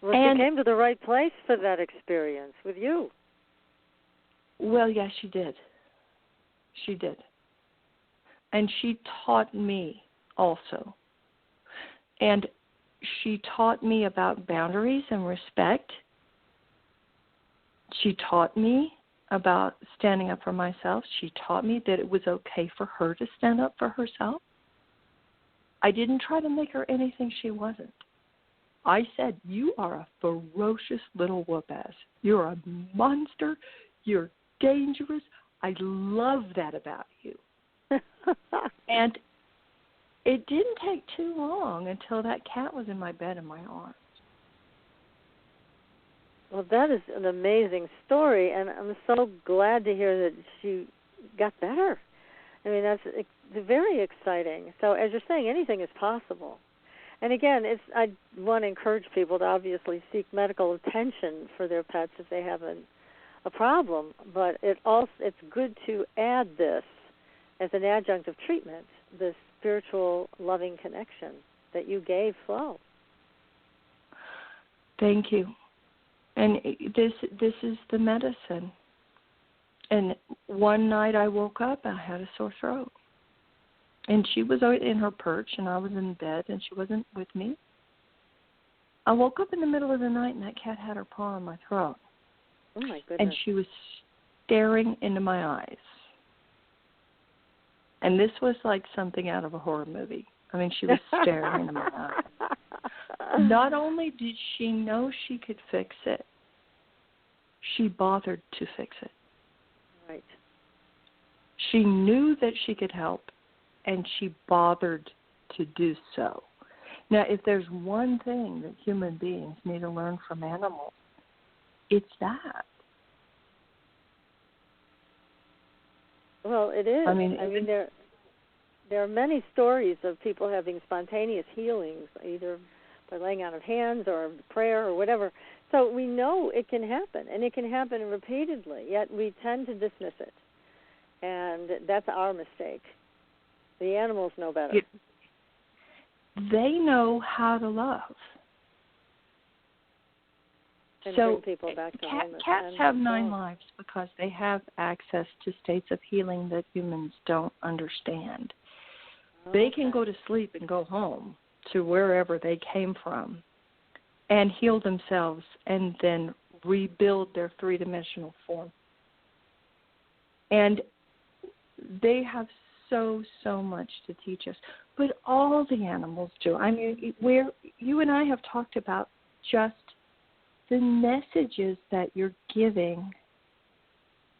Well, she came to the right place for that experience with you. Well, yes, she did. She did. And she taught me also. And she taught me about boundaries and respect. She taught me about standing up for myself. She taught me that it was okay for her to stand up for herself. I didn't try to make her anything she wasn't. I said, you are a ferocious little whoop-ass. You're a monster. You're dangerous. I love that about you. And it didn't take too long until that cat was in my bed in my arms. Well, that is an amazing story, and I'm so glad to hear that she got better. I mean, that's very exciting. So as you're saying, anything is possible. And again, I want to encourage people to obviously seek medical attention for their pets if they have a problem, but it's good to add this as an adjunct of treatment, this spiritual loving connection that you gave Flo. Thank you. And this is the medicine. And one night I woke up, I had a sore throat. And she was in her perch, and I was in bed, and she wasn't with me. I woke up in the middle of the night, and that cat had her paw on my throat. Oh, my goodness. And she was staring into my eyes. And this was like something out of a horror movie. I mean, she was staring into my eyes. Not only did she know she could fix it, she bothered to fix it. Right. She knew that she could help, and she bothered to do so. Now, if there's one thing that human beings need to learn from animals, it's that. Well, it is. I mean there are many stories of people having spontaneous healings, either by laying out of hands or prayer or whatever. So we know it can happen, and it can happen repeatedly, yet we tend to dismiss it. And that's our mistake. The animals know better. They know how to love. And so bring people back to wholeness. Cats have 9 lives because they have access to states of healing that humans don't understand. Okay. They can go to sleep and go home to wherever they came from and heal themselves and then rebuild their three-dimensional form. And they have so much to teach us. But all the animals do. I mean, you and I have talked about just the messages that you're giving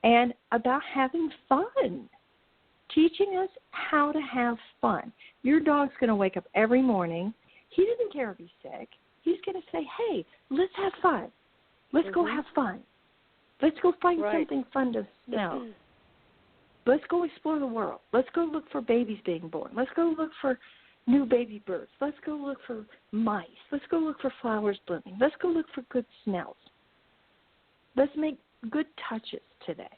and about having fun, teaching us how to have fun. Your dog's going to wake up every morning. He doesn't care if he's sick. He's going to say, hey, let's have fun. Let's go have fun. Let's go find Right. something fun to smell. Let's go explore the world. Let's go look for babies being born. Let's go look for new baby birds. Let's go look for mice. Let's go look for flowers blooming. Let's go look for good smells. Let's make good touches today.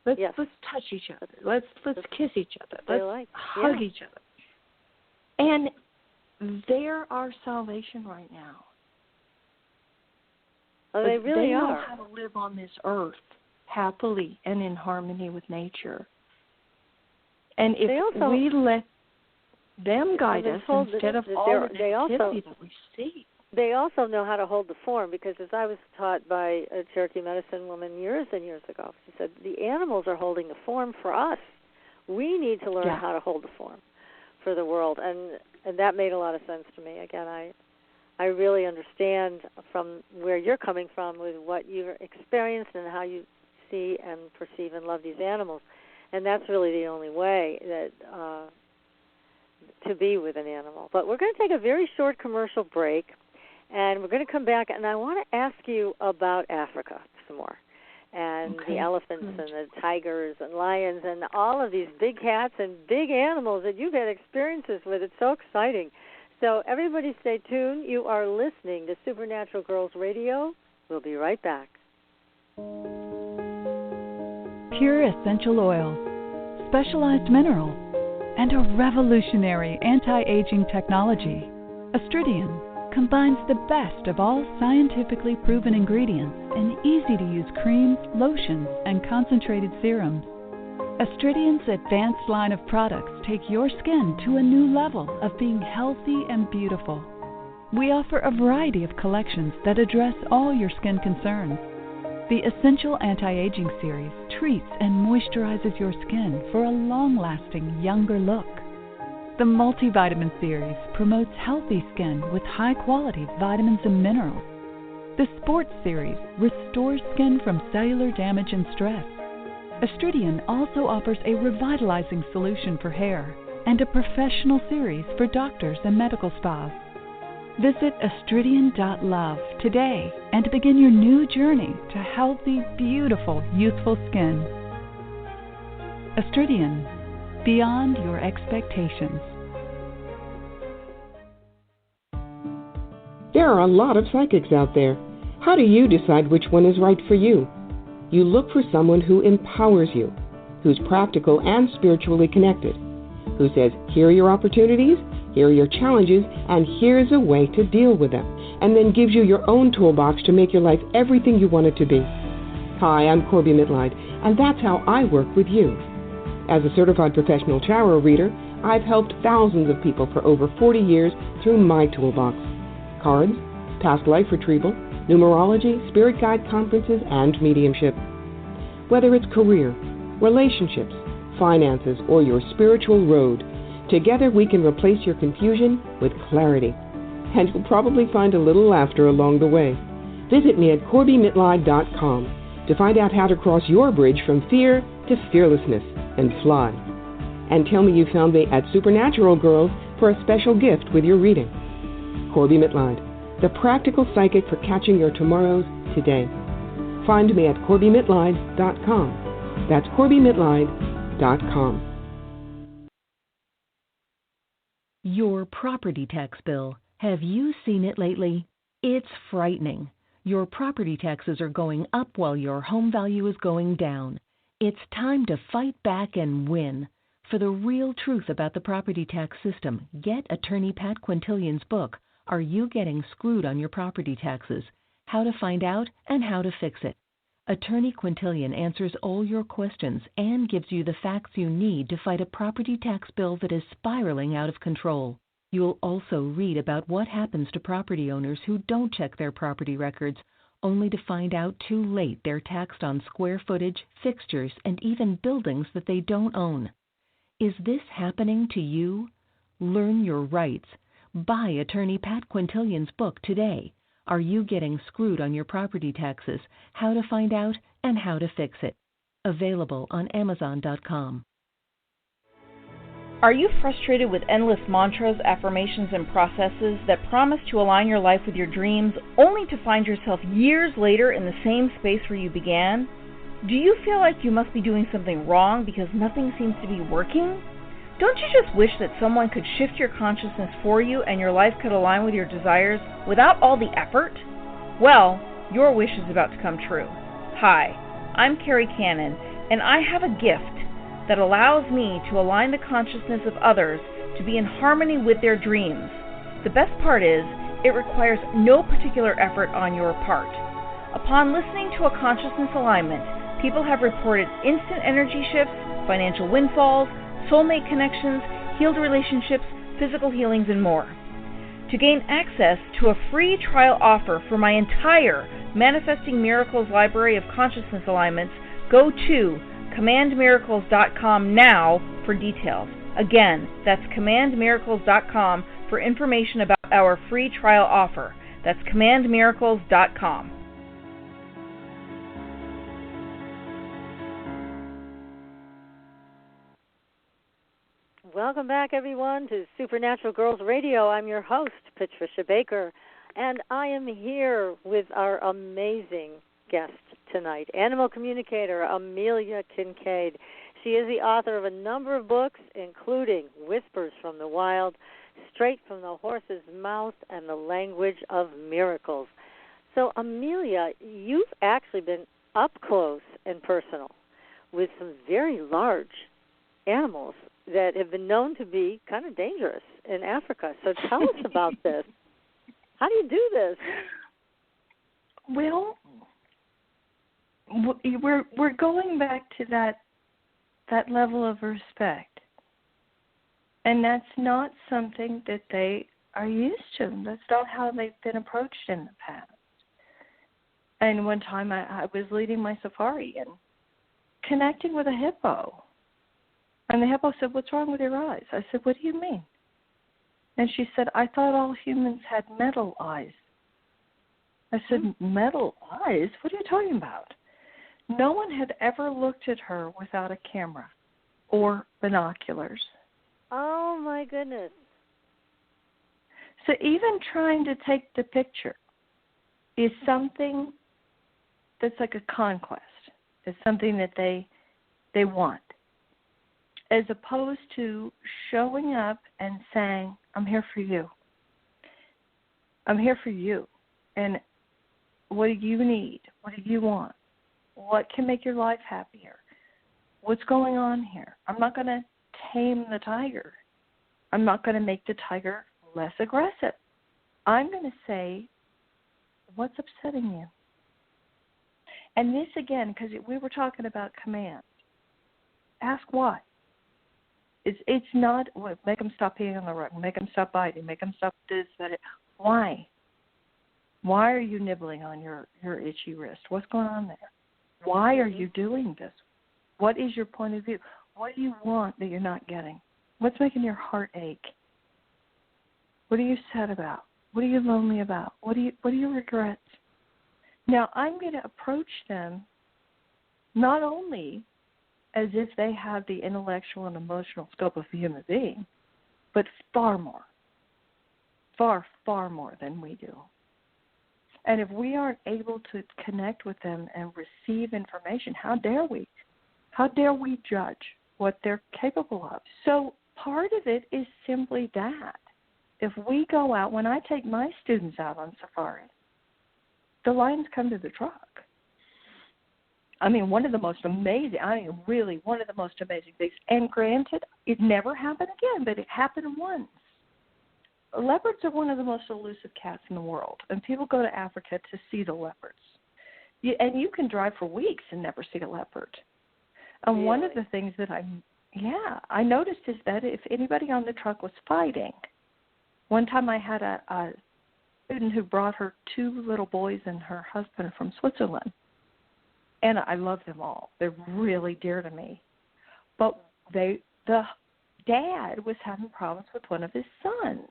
Let's touch each other. Let's kiss each other. Let's hug each other. And they're our salvation right now. Oh, they really know are. how to live on this earth happily and in harmony with nature. And if we let them guide us instead of all the negativity that we see. They also know how to hold the form, because as I was taught by a Cherokee medicine woman years and years ago, she said, the animals are holding the form for us. We need to learn how to hold the form for the world. And that made a lot of sense to me. Again, I really understand from where you're coming from with what you've experienced and how you see and perceive and love these animals. And that's really the only way that to be with an animal. But we're going to take a very short commercial break, and we're going to come back, and I want to ask you about Africa some more, and the elephants and the tigers and lions and all of these big cats and big animals that you've had experiences with. It's so exciting. So everybody stay tuned. You are listening to Supernatural Girls Radio. We'll be right back. Pure essential oils, specialized minerals, and a revolutionary anti-aging technology. Astridian combines the best of all scientifically proven ingredients in easy-to-use creams, lotions, and concentrated serums. Astridian's advanced line of products take your skin to a new level of being healthy and beautiful. We offer a variety of collections that address all your skin concerns. The Essential Anti-Aging Series treats and moisturizes your skin for a long-lasting, younger look. The Multivitamin Series promotes healthy skin with high-quality vitamins and minerals. The Sports Series restores skin from cellular damage and stress. Astridian also offers a revitalizing solution for hair and a professional series for doctors and medical spas. Visit astridian.love today and begin your new journey to healthy, beautiful, youthful skin. Astridian, beyond your expectations. There are a lot of psychics out there. How do you decide which one is right for you? You look for someone who empowers you, who's practical and spiritually connected, who says, here are your opportunities, here are your challenges, and here's a way to deal with them, and then gives you your own toolbox to make your life everything you want it to be. Hi, I'm Corby Mitleid, and that's how I work with you. As a certified professional tarot reader, I've helped thousands of people for over 40 years through my toolbox. Cards, past life retrieval, numerology, spirit guide conferences, and mediumship. Whether it's career, relationships, finances, or your spiritual road, together we can replace your confusion with clarity. And you'll probably find a little laughter along the way. Visit me at CorbyMitleid.com to find out how to cross your bridge from fear to fearlessness and fly. And tell me you found me at Supernatural Girls for a special gift with your reading. Corby Mitleid, the practical psychic for catching your tomorrows today. Find me at CorbyMitleid.com. That's CorbyMitleid.com. Your property tax bill. Have you seen it lately? It's frightening. Your property taxes are going up while your home value is going down. It's time to fight back and win. For the real truth about the property tax system, get attorney Pat Quintilian's book, Are You Getting Screwed on Your Property Taxes? How to Find Out and How to Fix It. Attorney Quintilian answers all your questions and gives you the facts you need to fight a property tax bill that is spiraling out of control. You'll also read about what happens to property owners who don't check their property records, only to find out too late they're taxed on square footage, fixtures, and even buildings that they don't own. Is this happening to you? Learn your rights. Buy attorney Pat Quintilian's book today. Are You Getting Screwed on Your Property Taxes? How to Find Out and How to Fix It. Available on Amazon.com. Are you frustrated with endless mantras, affirmations, and processes that promise to align your life with your dreams, only to find yourself years later in the same space where you began? Do you feel like you must be doing something wrong because nothing seems to be working? Don't you just wish that someone could shift your consciousness for you and your life could align with your desires without all the effort? Well, your wish is about to come true. Hi, I'm Carrie Cannon, and I have a gift that allows me to align the consciousness of others to be in harmony with their dreams. The best part is, it requires no particular effort on your part. Upon listening to a consciousness alignment, people have reported instant energy shifts, financial windfalls, soulmate connections, healed relationships, physical healings, and more. To gain access to a free trial offer for my entire Manifesting Miracles library of consciousness alignments, go to commandmiracles.com now for details. Again, that's commandmiracles.com for information about our free trial offer. That's commandmiracles.com. Welcome back, everyone, to Supernatural Girls Radio. I'm your host, Patricia Baker, and I am here with our amazing guest tonight, animal communicator Amelia Kinkade. She is the author of a number of books, including Whispers from the Wild, Straight from the Horse's Mouth, and The Language of Miracles. So, Amelia, you've actually been up close and personal with some very large animals that have been known to be kind of dangerous in Africa. So tell us about this. How do you do this? Well, we're going back to that level of respect, and that's not something that they are used to. That's not how they've been approached in the past. And one time I was leading my safari and connecting with a hippo, and the hippo said, "What's wrong with your eyes?" I said, "What do you mean?" And she said, "I thought all humans had metal eyes." I said, "Metal eyes? What are you talking about?" No one had ever looked at her without a camera or binoculars. Oh, my goodness. So even trying to take the picture is something that's like a conquest. It's something that they want, as opposed to showing up and saying, "I'm here for you. I'm here for you. And what do you need? What do you want? What can make your life happier? What's going on here?" I'm not going to tame the tiger. I'm not going to make the tiger less aggressive. I'm going to say, what's upsetting you? And this, again, because we were talking about commands. Ask why. It's not, make them stop peeing on the rug, make them stop biting, make them stop this, that. Why? Why are you nibbling on your itchy wrist? What's going on there? Why are you doing this? What is your point of view? What do you want that you're not getting? What's making your heart ache? What are you sad about? What are you lonely about? What are your regrets? Now, I'm going to approach them not only as if they have the intellectual and emotional scope of a human being, but far more. Far, far more than we do. And if we aren't able to connect with them and receive information, how dare we? How dare we judge what they're capable of? So part of it is simply that. If we go out, when I take my students out on safari, the lions come to the truck. I mean, one of the most amazing things. And granted, it never happened again, but it happened once. Leopards are one of the most elusive cats in the world, and people go to Africa to see the leopards. And you can drive for weeks and never see a leopard. And One of the things that I noticed is that if anybody on the truck was fighting, one time I had a student who brought her 2 little boys and her husband from Switzerland, and I love them all. They're really dear to me. But the dad was having problems with one of his sons.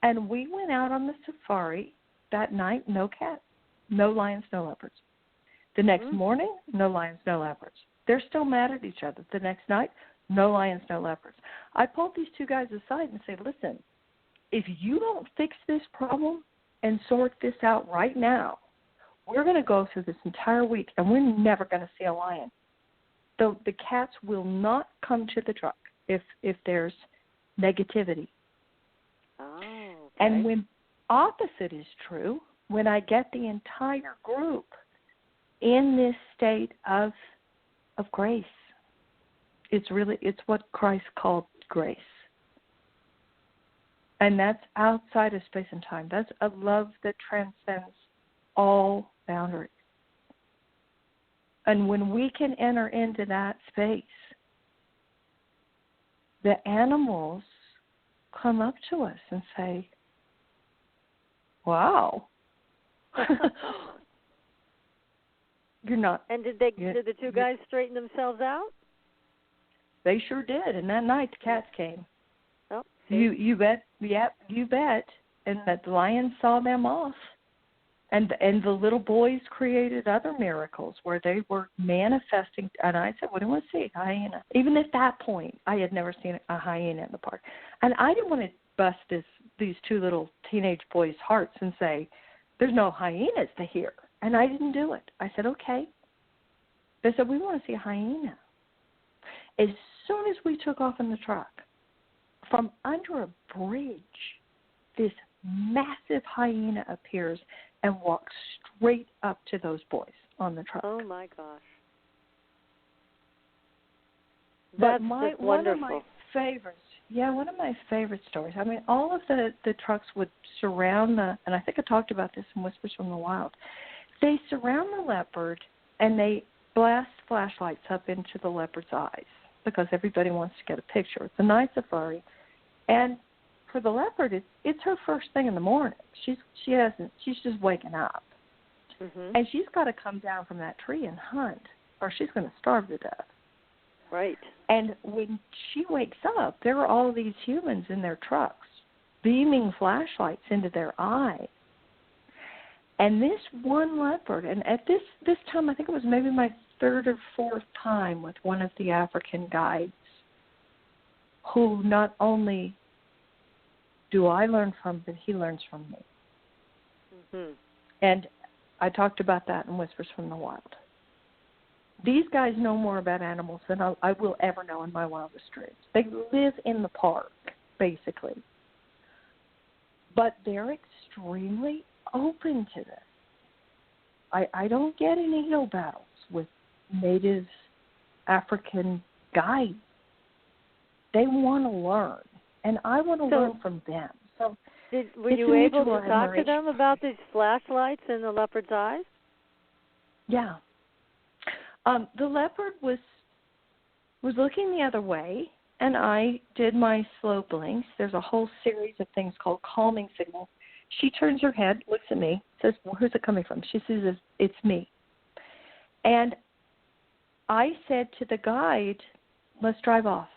And we went out on the safari that night, no cats, no lions, no leopards. The next morning, no lions, no leopards. They're still mad at each other. The next night, No lions, no leopards. I pulled these two guys aside and said, listen, if you don't fix this problem and sort this out right now, we're going to go through this entire week and we're never going to see a lion. The cats will not come to the truck if there's negativity. Oh, okay. And when opposite is true, when I get the entire group in this state of grace, it's what Christ called grace. And that's outside of space and time. That's a love that transcends all boundaries. And when we can enter into that space, the animals come up to us and say, wow. You're not. And did the two guys straighten themselves out? They sure did. And that night the cats came. Oh, you bet. Yep, you bet. And that the lions saw them off. And the little boys created other miracles where they were manifesting. And I said, what do you want to see? A hyena. Even at that point, I had never seen a hyena in the park. And I didn't want to bust these two little teenage boys' hearts and say, there's no hyenas to hear. And I didn't do it. I said, okay. They said, we want to see a hyena. As soon as we took off in the truck, from under a bridge, this massive hyena appears and walks straight up to those boys on the truck. Oh, my gosh. But That's wonderful. One of my favorites, one of my favorite stories. I mean, all of the trucks would surround and I think I talked about this in Whispers from the Wild. They surround the leopard and they blast flashlights up into the leopard's eyes because everybody wants to get a picture. It's a night safari. And for the leopard, it's her first thing in the morning. She's just waking up. Mm-hmm. And she's got to come down from that tree and hunt or she's going to starve to death. Right. And when she wakes up, there are all these humans in their trucks beaming flashlights into their eyes. And this one leopard, and at this time, I think it was maybe my third or fourth time with one of the African guides, who not only do I learn from, but he learns from me. Mm-hmm. And I talked about that in Whispers from the Wild. These guys know more about animals than I will ever know in my wildest dreams. They live in the park, basically. But they're extremely open to this. I don't get in ego battles with native African guides. They want to learn, and I want to learn from them. So, were you able to talk to them about these flashlights in the leopard's eyes? Yeah. The leopard was looking the other way, and I did my slow blinks. There's a whole series of things called calming signals. She turns her head, looks at me, says, well, who's it coming from? She says, it's me. And I said to the guide, let's drive off,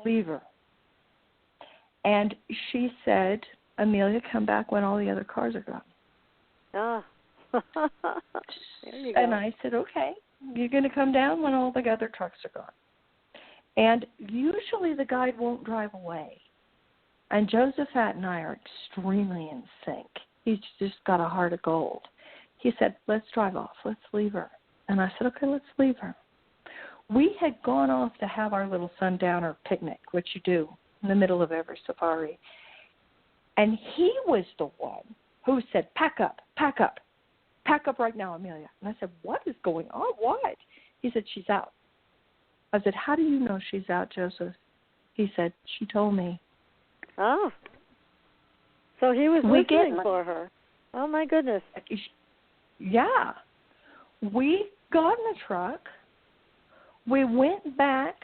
leave her. And she said, Amelia, come back when all the other cars are gone. Ah. There you go. And I said, okay, you're going to come down when all the other trucks are gone. And usually the guide won't drive away. And Josephat and I are extremely in sync. He's just got a heart of gold. He said, let's drive off. Let's leave her. And I said, okay, let's leave her. We had gone off to have our little sundowner picnic, which you do in the middle of every safari. And he was the one who said, pack up right now, Amelia. And I said, what is going on? What? He said, she's out. I said, how do you know she's out, Joseph? He said, she told me. Oh. So he was listening for her. Oh, my goodness. Yeah. We got in the truck. We went back.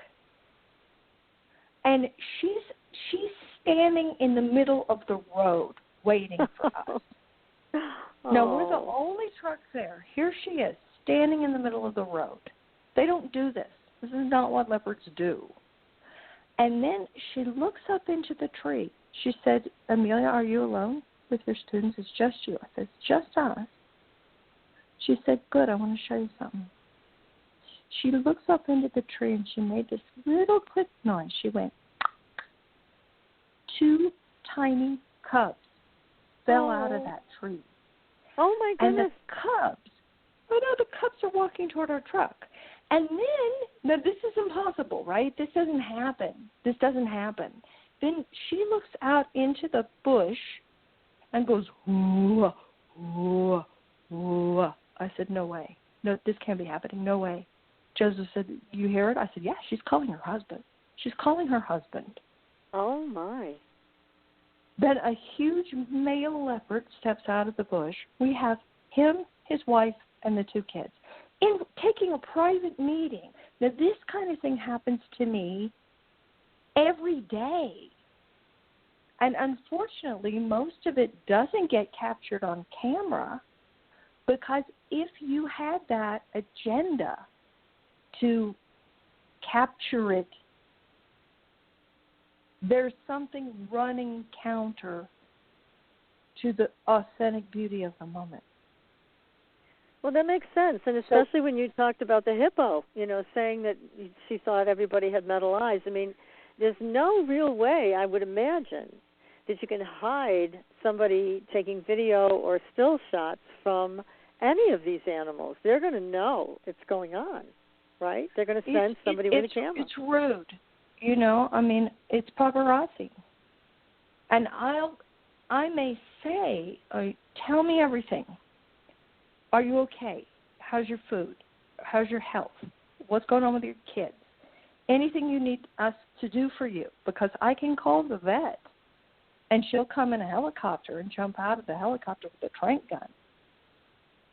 And she's standing in the middle of the road waiting for us. Now, we're the only trucks there. Here she is, standing in the middle of the road. They don't do this. This is not what leopards do. And then she looks up into the tree. She said, Amelia, are you alone with your students? It's just you. I said, it's just us. She said, good, I want to show you something. she looks up into the tree and she made this little click noise. She went, 2 tiny cubs fell out of that tree. Oh, my goodness. And the cubs are walking toward our truck. And then, now this is impossible, right? This doesn't happen. Then she looks out into the bush and goes, ooh, ooh, ooh. I said, no way. No, this can't be happening. No way. Joseph said, you hear it? I said, yeah, she's calling her husband. Oh, my. Then a huge male leopard steps out of the bush. We have him, his wife, and the 2 kids taking a private meeting. Now, this kind of thing happens to me every day. And unfortunately, most of it doesn't get captured on camera, because if you had that agenda to capture it, there's something running counter to the authentic beauty of the moment. Well, that makes sense, and especially when you talked about the hippo, saying that she thought everybody had metal eyes. I mean, there's no real way, I would imagine, that you can hide somebody taking video or still shots from any of these animals. They're going to know it's going on, right? They're going to send somebody with a camera. It's rude. It's paparazzi. And I may say, tell me everything. Are you okay? How's your food? How's your health? What's going on with your kids? Anything you need us to do for you? Because I can call the vet, and she'll come in a helicopter and jump out of the helicopter with a trank gun.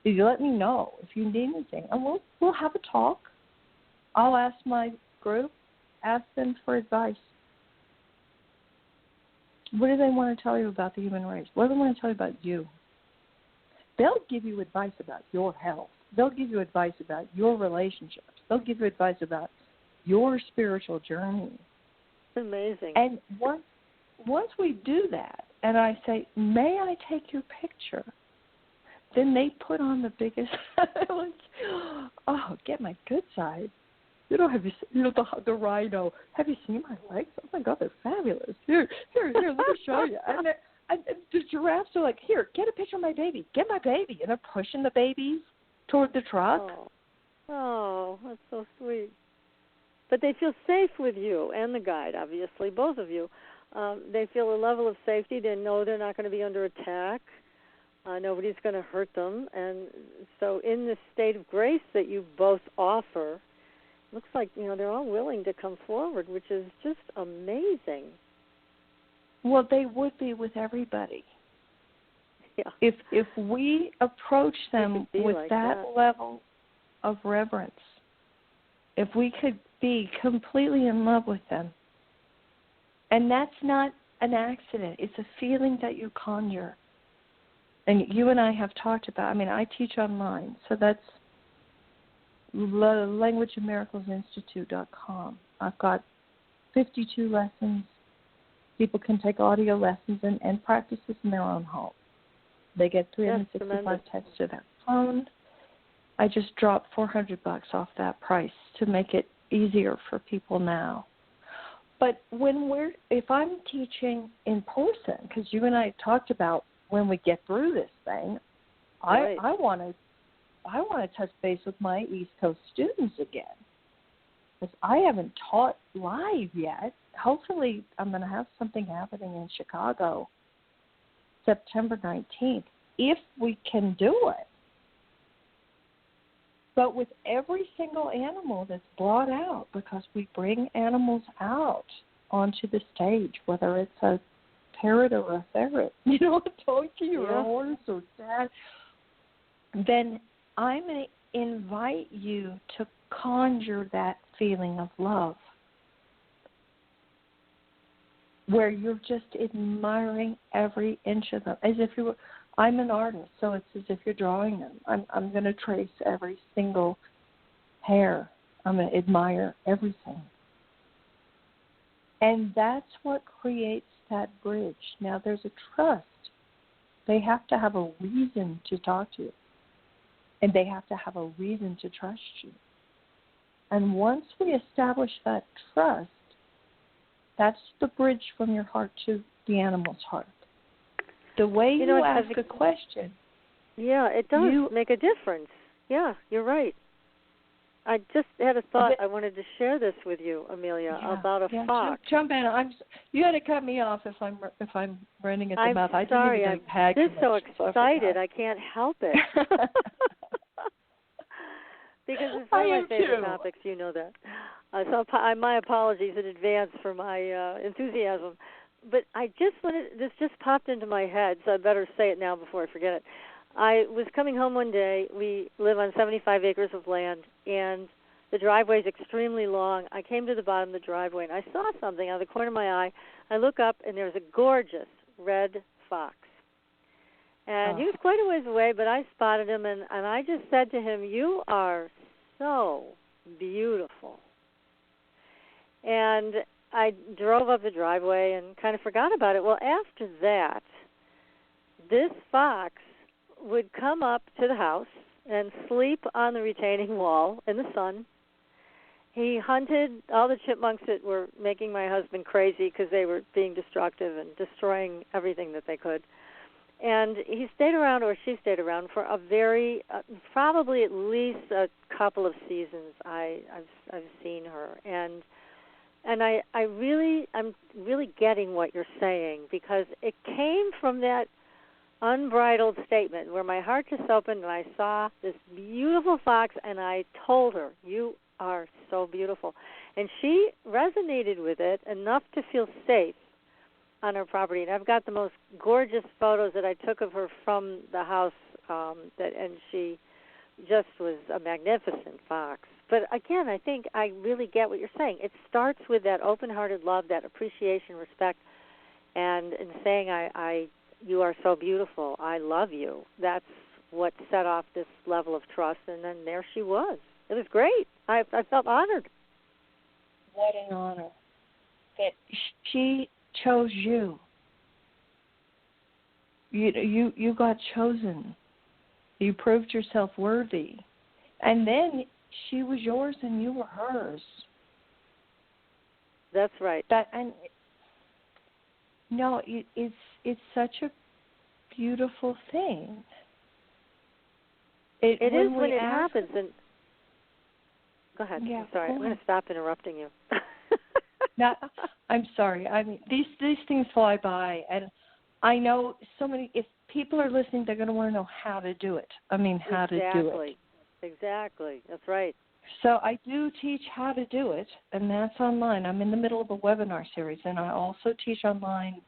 You let me know if you need anything, and we'll have a talk. I'll ask my group, ask them for advice. What do they want to tell you about the human race? What do they want to tell you about you? They'll give you advice about your health. They'll give you advice about your relationships. They'll give you advice about your spiritual journey. It's amazing. And once we do that, and I say, may I take your picture? Then they put on the biggest, get my good side. Have you seen, the rhino? Have you seen my legs? Oh my God, they're fabulous. Here, let me show you. And the giraffes are like, here, get a picture of my baby. Get my baby. And they're pushing the babies toward the truck. Oh, that's so sweet. But they feel safe with you and the guide, obviously, both of you. They feel a level of safety. They know they're not going to be under attack. Nobody's going to hurt them. And so in this state of grace that you both offer, looks like, they're all willing to come forward, which is just amazing. Well, they would be with everybody. Yeah. If we approach them with like that level of reverence, if we could be completely in love with them, and that's not an accident, it's a feeling that you conjure. And you and I have talked about, I teach online, so that's languageofmiraclesinstitute.com. I've got 52 lessons. People can take audio lessons and practice this in their own home. They get 365 texts to their phone. I just dropped $400 off that price to make it easier for people now. But if I'm teaching in person, because you and I talked about when we get through this thing, right. I want to touch base with my East Coast students again, because I haven't taught live yet. Hopefully, I'm going to have something happening in Chicago September 19th, if we can do it. But with every single animal that's brought out, because we bring animals out onto the stage, whether it's a parrot or a ferret, a donkey or a horse or that, then I'm going to invite you to conjure that feeling of love, where you're just admiring every inch of them, as if you were. I'm an artist, so it's as if you're drawing them. I'm going to trace every single hair. I'm going to admire everything. And that's what creates that bridge. Now, there's a trust. They have to have a reason to talk to you, and they have to have a reason to trust you. And once we establish that trust, that's the bridge from your heart to the animal's heart. The way you ask a question. Yeah, it does make a difference. Yeah, you're right. I just had a thought. I wanted to share this with you, Amelia, about a fox. Jump in. You had to cut me off if I'm running at the mouth. I'm sorry. I'm just so excited. I can't help it. Because it's one of my favorite topics. You know that. So my apologies in advance for my enthusiasm. But this just popped into my head, so I better say it now before I forget it. I was coming home one day. We live on 75 acres of land, and the driveway is extremely long. I came to the bottom of the driveway, and I saw something out of the corner of my eye. I look up, and there's a gorgeous red fox. And he was quite a ways away, but I spotted him, and I just said to him, "You are so beautiful." And I drove up the driveway and kind of forgot about it. Well, after that, this fox would come up to the house and sleep on the retaining wall in the sun. He hunted all the chipmunks that were making my husband crazy because they were being destructive and destroying everything that they could. And he stayed around, or she stayed around, for a very, probably at least a couple of seasons. I've seen her, and I'm really getting what you're saying, because it came from that unbridled statement where my heart just opened and I saw this beautiful fox, and I told her, "You are so beautiful," and she resonated with it enough to feel safe on her property. And I've got the most gorgeous photos that I took of her from the house, and she just was a magnificent fox. But again, I think I really get what you're saying. It starts with that open-hearted love, that appreciation, respect, and saying, you are so beautiful, I love you. That's what set off this level of trust, and then there she was. It was great. I felt honored. What an honor that she chose you. You got chosen. You proved yourself worthy, and then she was yours and you were hers. That's right. It's such a beautiful thing. It is when it happens. And go ahead. Yeah, I'm sorry. I'm going to stop interrupting you. No, I'm sorry. I mean, these things fly by, and I know so many. If people are listening, they're going to want to know how to do it. I mean, how to do it. Exactly. That's right. So I do teach how to do it, and that's online. I'm in the middle of a webinar series, and I also teach online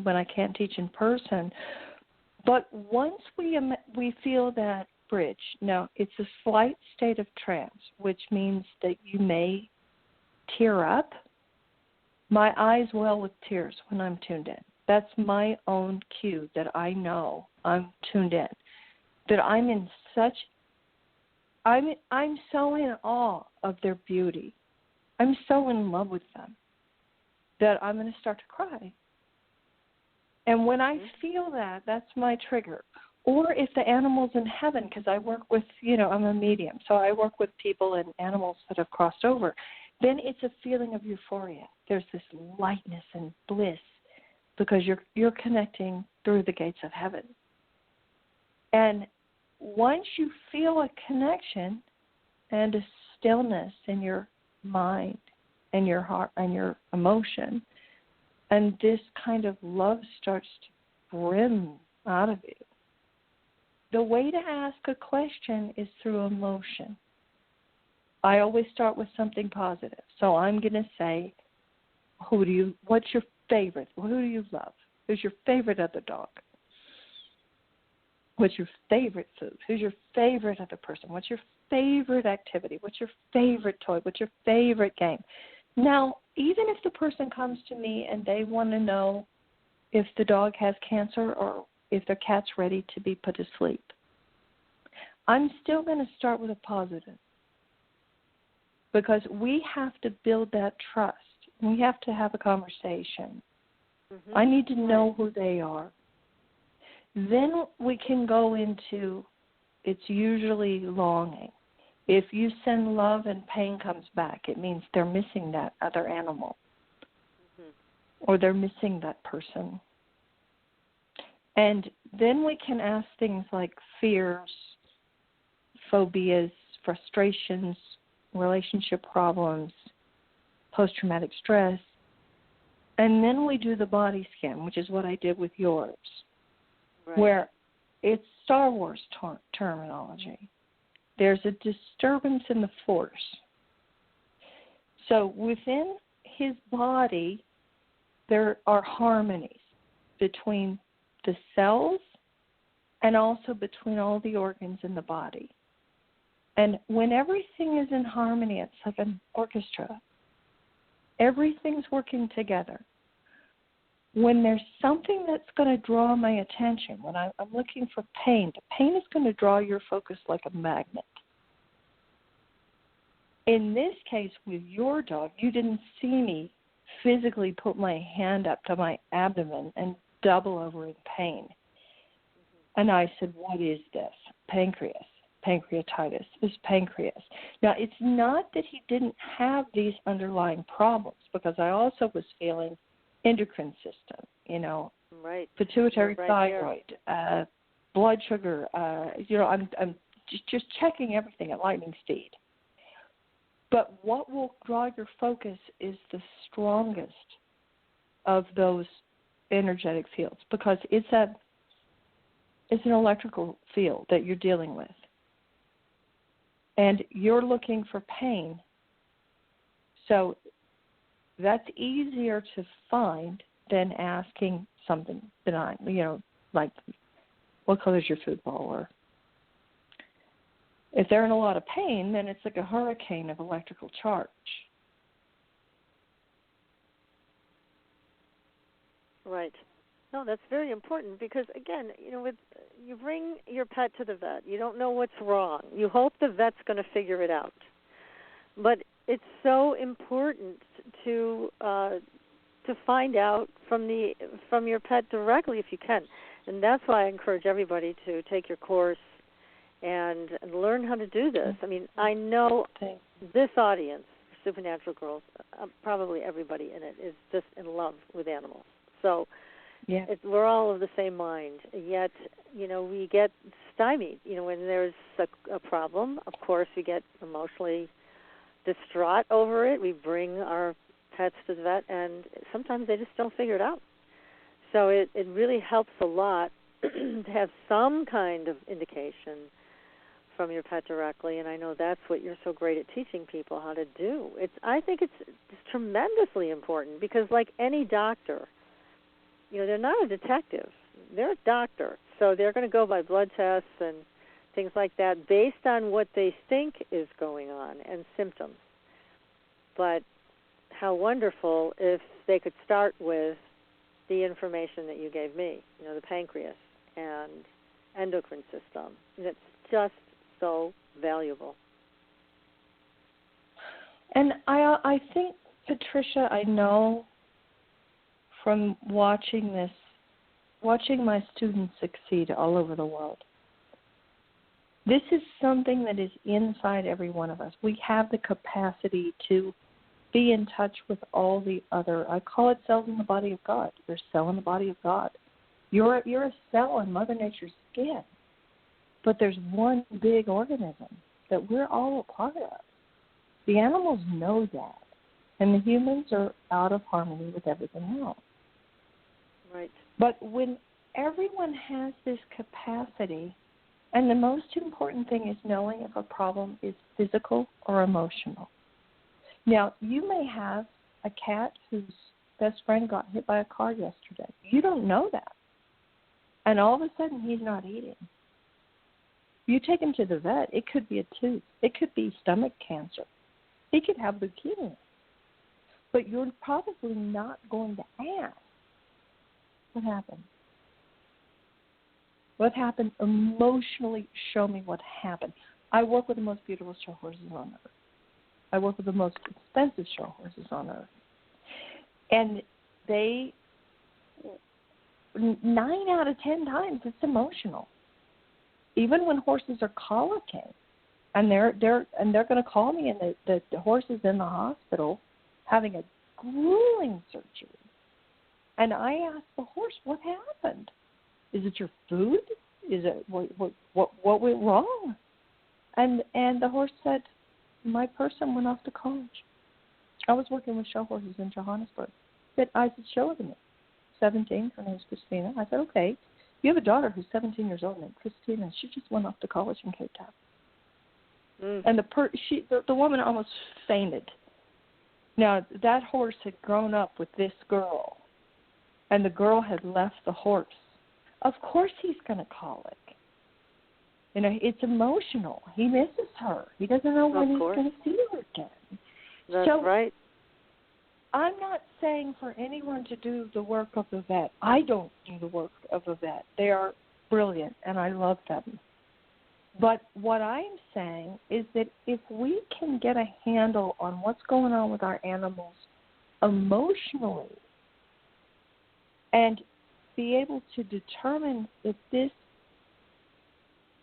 when I can't teach in person. But once we feel that bridge, now it's a slight state of trance, which means that you may tear up. My eyes well with tears when I'm tuned in. That's my own cue that I know I'm tuned in. That I'm so in awe of their beauty. I'm so in love with them that I'm going to start to cry. And when I feel that, that's my trigger. Or if the animal's in heaven, because I work with, I'm a medium, so I work with people and animals that have crossed over, then it's a feeling of euphoria. There's this lightness and bliss because you're connecting through the gates of heaven. And once you feel a connection and a stillness in your mind and your heart and your emotion, and this kind of love starts to brim out of you, the way to ask a question is through emotion. I always start with something positive. So I'm going to say, what's your favorite? Who do you love? Who's your favorite other dog? What's your favorite food? Who's your favorite other person? What's your favorite activity? What's your favorite toy? What's your favorite game? Now, even if the person comes to me and they want to know if the dog has cancer or if their cat's ready to be put to sleep, I'm still going to start with a positive, because we have to build that trust. We have to have a conversation. Mm-hmm. I need to know who they are. Then we can go into, it's usually longing. If you send love and pain comes back, it means they're missing that other animal, or they're missing that person. And then we can ask things like fears, phobias, frustrations, relationship problems, post-traumatic stress. And then we do the body scan, which is what I did with yours, where it's Star Wars terminology. There's a disturbance in the force. So within his body, there are harmonies between the cells and also between all the organs in the body. And when everything is in harmony, it's like an orchestra. Everything's working together. When there's something that's going to draw my attention, when I'm looking for pain, the pain is going to draw your focus like a magnet. In this case, with your dog, you didn't see me physically put my hand up to my abdomen and double over in pain. And I said, what is this? Pancreas, pancreatitis, this pancreas. Now, it's not that he didn't have these underlying problems, because I also was feeling endocrine system, pituitary thyroid, blood sugar. I'm just checking everything at lightning speed. But what will draw your focus is the strongest of those energetic fields, because it's an electrical field that you're dealing with. And you're looking for pain. So that's easier to find than asking something benign, like what color is your food bowl? Or if they're in a lot of pain, then it's like a hurricane of electrical charge. Right. No, that's very important because, again, you bring your pet to the vet. You don't know what's wrong. You hope the vet's going to figure it out. But it's so important to find out from your pet directly if you can. And that's why I encourage everybody to take your course and learn how to do this. I mean, I know this audience, Supernatural Girls, probably everybody in it is just in love with animals. So we're all of the same mind. Yet, we get stymied. When there's a problem, of course, we get emotionally distraught over it. We bring our pets to the vet, and sometimes they just don't figure it out. So it really helps a lot to have some kind of indication from your pet directly, and I know that's what you're so great at teaching people how to do. I think it's tremendously important because, like any doctor, they're not a detective. They're a doctor, so they're going to go by blood tests and things like that based on what they think is going on and symptoms. But how wonderful if they could start with the information that you gave me, the pancreas and endocrine system. It's just so valuable. And I think, Patricia, I know from watching my students succeed all over the world, this is something that is inside every one of us. We have the capacity to be in touch with all the other, I call it cells in the body of God. You're a cell in the body of God. You're a cell in Mother Nature's skin. But there's one big organism that we're all a part of. The animals know that. And the humans are out of harmony with everything else. Right. But when everyone has this capacity, and the most important thing is knowing if a problem is physical or emotional. Now, you may have a cat whose best friend got hit by a car yesterday. You don't know that. And all of a sudden, he's not eating. You take him to the vet, it could be a tooth. It could be stomach cancer. He could have leukemia. But you're probably not going to ask, what happened? What happened emotionally? Show me what happened. I work with the most beautiful show horses on earth. I work with the most expensive show horses on earth. And 9 out of 10 times, it's emotional. Even when horses are colicking, And they're going to call me, and the horse is in the hospital having a grueling surgery. And I asked the horse, "What happened? Is it your food? Is it what went wrong?" And the horse said, "My person went off to college. I was working with show horses in Johannesburg." I said, "Show her to me." 17, her name's Christina. I said, "Okay, you have a daughter who's 17 years old named Christina. She just went off to college in Cape Town." And the woman almost fainted. Now, that horse had grown up with this girl, and the girl had left the horse. Of course he's going to colic. You know, it's emotional. He misses her. He doesn't know when he's going to see her again. That's right. I'm not saying for anyone to do the work of a vet. I don't do the work of a vet. They are brilliant, and I love them. But what I'm saying is that if we can get a handle on what's going on with our animals emotionally and be able to determine if this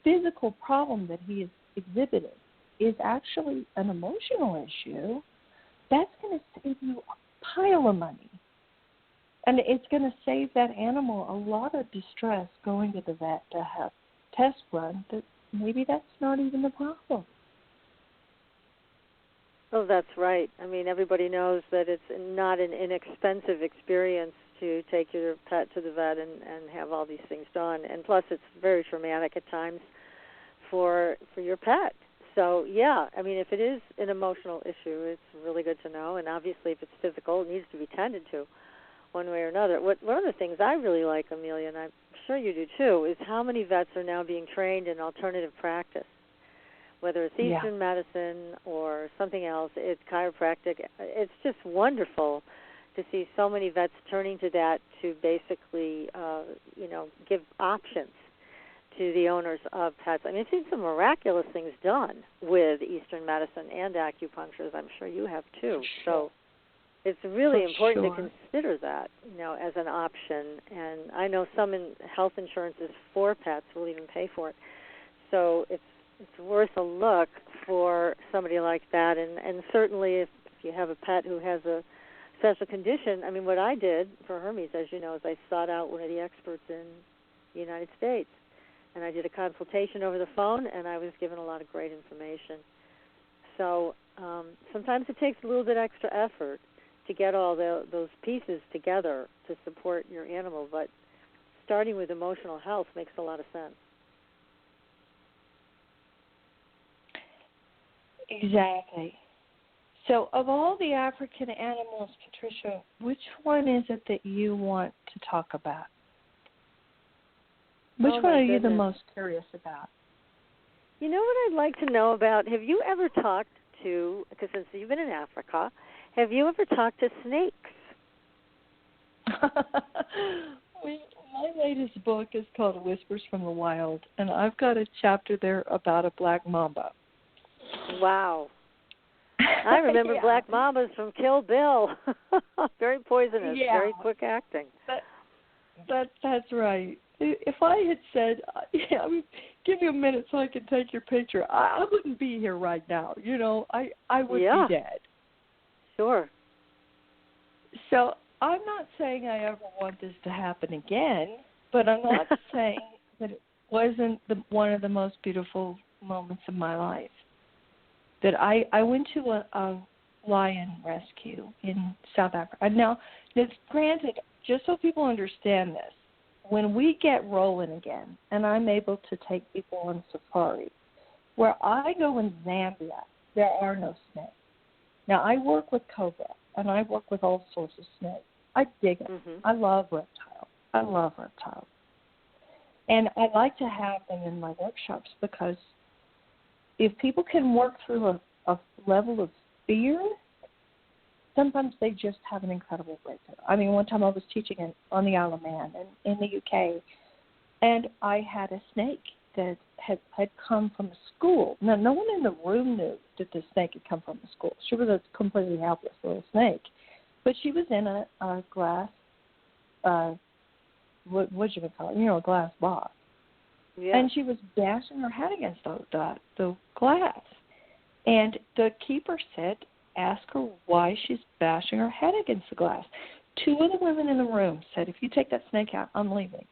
physical problem that he is exhibiting is actually an emotional issue, that's going to save you a pile of money. And it's going to save that animal a lot of distress going to the vet to have tests run that maybe that's not even the problem. Oh, that's right. I mean, everybody knows that it's not an inexpensive experience to take your pet to the vet and have all these things done. And plus, it's very traumatic at times for your pet. So, yeah, I mean, if it is an emotional issue, it's really good to know. And obviously, if it's physical, it needs to be tended to one way or another. One of the things I really like, Amelia, and I'm sure you do too, is how many vets are now being trained in alternative practice, whether it's Eastern medicine or something else. It's chiropractic. It's just wonderful to see so many vets turning to that to basically, give options to the owners of pets. I mean, I've seen some miraculous things done with Eastern medicine and acupuncture, as I'm sure you have too. So it's really important to consider that, as an option. And I know some health insurances for pets will even pay for it. So it's worth a look for somebody like that. And certainly if you have a pet who has a special condition, I mean, what I did for Hermes, as you know, is I sought out one of the experts in the United States. And I did a consultation over the phone, and I was given a lot of great information. So sometimes it takes a little bit extra effort to get all those pieces together to support your animal, but starting with emotional health makes a lot of sense. Exactly. So of all the African animals, Patricia, which one is it that you want to talk about? Which one are you the most curious about? You know what I'd like to know about? Have you ever talked to, because since you've been in Africa, have you ever talked to snakes? My latest book is called Whispers from the Wild, and I've got a chapter there about a black mamba. Wow. I remember black mambas from Kill Bill. Very poisonous, very quick acting. That's right. If I had said, give me a minute so I can take your picture, I wouldn't be here right now. I would be dead. Sure. So I'm not saying I ever want this to happen again, but I'm not saying that it wasn't one of the most beautiful moments of my life. That I went to a lion rescue in South Africa. Now, it's granted, just so people understand this, when we get rolling again, and I'm able to take people on safari, where I go in Zambia, there are no snakes. Now, I work with cobra, and I work with all sorts of snakes. I dig them. Mm-hmm. I love reptiles. And I like to have them in my workshops because if people can work through a level of fear, sometimes they just have an incredible breakthrough. I mean, one time I was teaching on the Isle of Man in the UK, and I had a snake that had come from a school. Now, no one in the room knew that the snake had come from the school. She was a completely helpless little snake. But she was in a glass, what you would call it, a glass box. Yeah. And she was bashing her head against the glass. And the keeper said, ask her why she's bashing her head against the glass. 2 of the women in the room said, if you take that snake out, I'm leaving.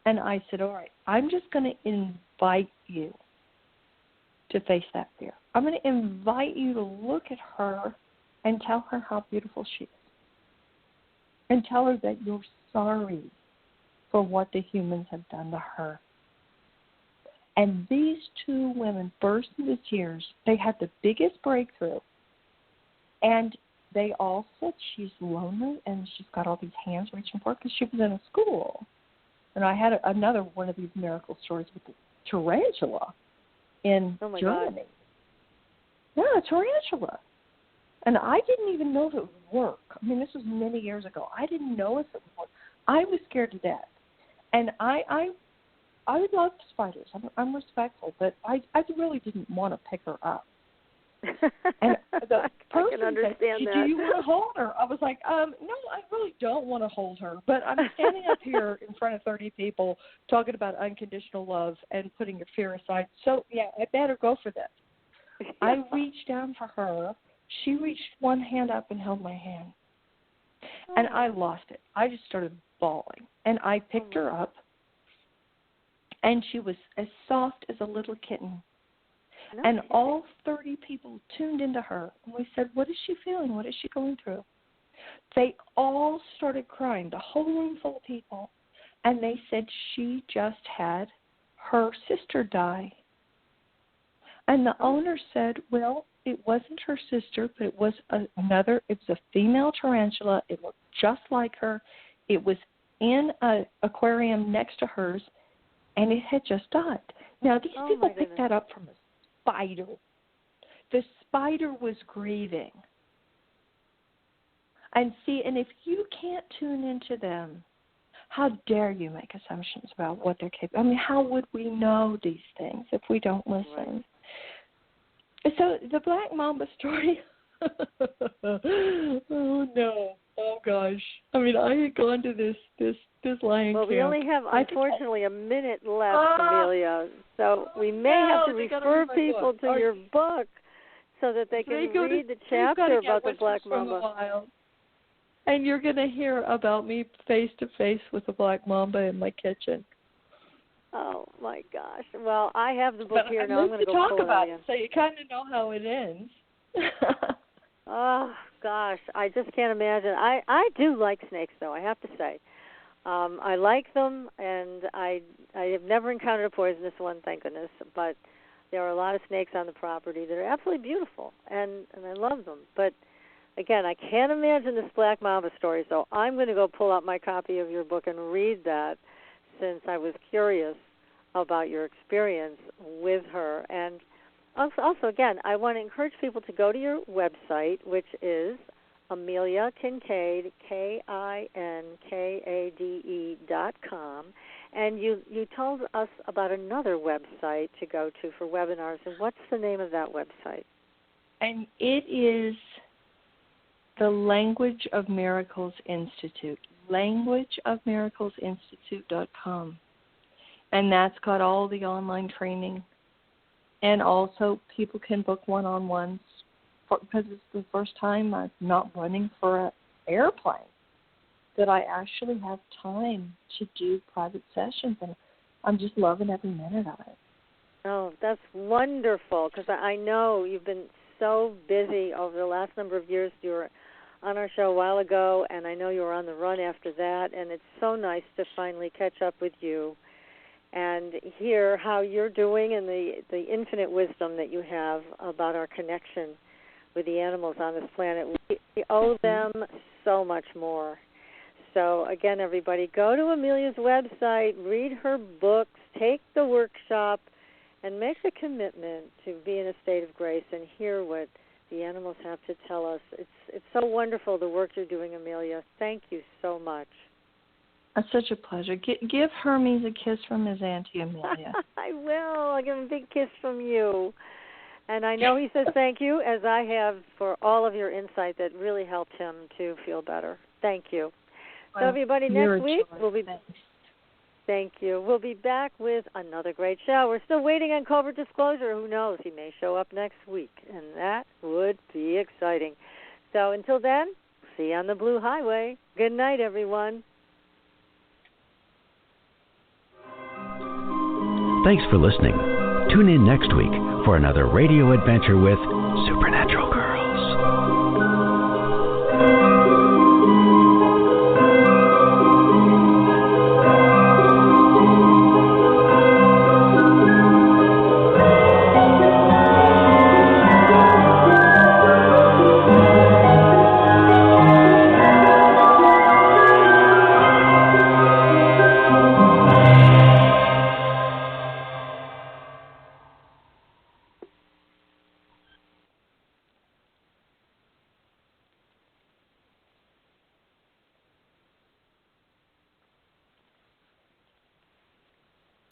And I said, all right, I'm just going to invite you to face that fear. I'm going to invite you to look at her and tell her how beautiful she is. And tell her that you're sorry for what the humans have done to her. And these 2 women burst into tears. They had the biggest breakthrough. And they all said she's lonely and she's got all these hands reaching for her because she was in a school. And I had another one of these miracle stories with the tarantula in Germany. God. Yeah, a tarantula. And I didn't even know if it would work. I mean, this was many years ago. I didn't know if it would work. I was scared to death. And I love spiders. I'm respectful, but I really didn't want to pick her up. And the person said, do you want to hold her? I was like, no, I really don't want to hold her. But I'm standing up here in front of 30 people talking about unconditional love and putting your fear aside. So, yeah, I better go for this. Yeah. I reached down for her. She reached one hand up and held my hand. And I lost it. I just started bawling. And I picked her up. And she was as soft as a little kitten. No. And all 30 people tuned into her. And we said, what is she feeling? What is she going through? They all started crying, the whole room full of people. And they said she just had her sister die. And the owner said, well, it wasn't her sister, but it was it was a female tarantula. It looked just like her. It was in an aquarium next to hers, and it had just died. Now, these people picked that up from a spider. The spider was grieving. And see, and if you can't tune into them, how dare you make assumptions about what they're capable of? I mean, how would we know these things if we don't listen? Right. So the Black Mamba story, oh, no. Oh, gosh. I mean, I had gone to this lion camp. Well, we only have, unfortunately, a minute left, Amelia. So we may have to refer people to your book so that they can read the chapter about the Black Mamba. And you're going to hear about me face-to-face with the Black Mamba in my kitchen. Oh, my gosh. Well, I have the book here now. I'm going to go talk about it, so you kind of know how it ends. Oh, gosh. I just can't imagine. I do like snakes, though, I have to say. I like them, and I have never encountered a poisonous one, thank goodness, but there are a lot of snakes on the property that are absolutely beautiful, and I love them. But, again, I can't imagine this Black Mamba story, so I'm going to go pull out my copy of your book and read that, since I was curious about your experience with her. And also, again, I want to encourage people to go to your website, which is Amelia Kinkade, KINKADE.com. And you told us about another website to go to for webinars. And what's the name of that website? And it is the Language of Miracles Institute, languageofmiraclesinstitute.com. And that's got all the online training. And also people can book one-on-ones because it's the first time I'm not running for an airplane, that I actually have time to do private sessions. And I'm just loving every minute of it. Oh, that's wonderful, because I know you've been so busy over the last number of years. You were on our show a while ago, and I know you were on the run after that, and it's so nice to finally catch up with you and hear how you're doing and the infinite wisdom that you have about our connection with the animals on this planet. We owe them so much more. So, again, everybody, go to Amelia's website, read her books, take the workshop, and make a commitment to be in a state of grace and hear what the animals have to tell us. It's so wonderful, the work you're doing, Amelia. Thank you so much. It's such a pleasure. Give Hermes a kiss from his Auntie Amelia. I will. I'll give him a big kiss from you. And I know he says thank you, as I have, for all of your insight that really helped him to feel better. Thank you. Well, so, everybody, next week we'll be... Thank you. We'll be back with another great show. We're still waiting on covert disclosure. Who knows? He may show up next week, and that would be exciting. So until then, see you on the Blue Highway. Good night, everyone. Thanks for listening. Tune in next week for another radio adventure with Super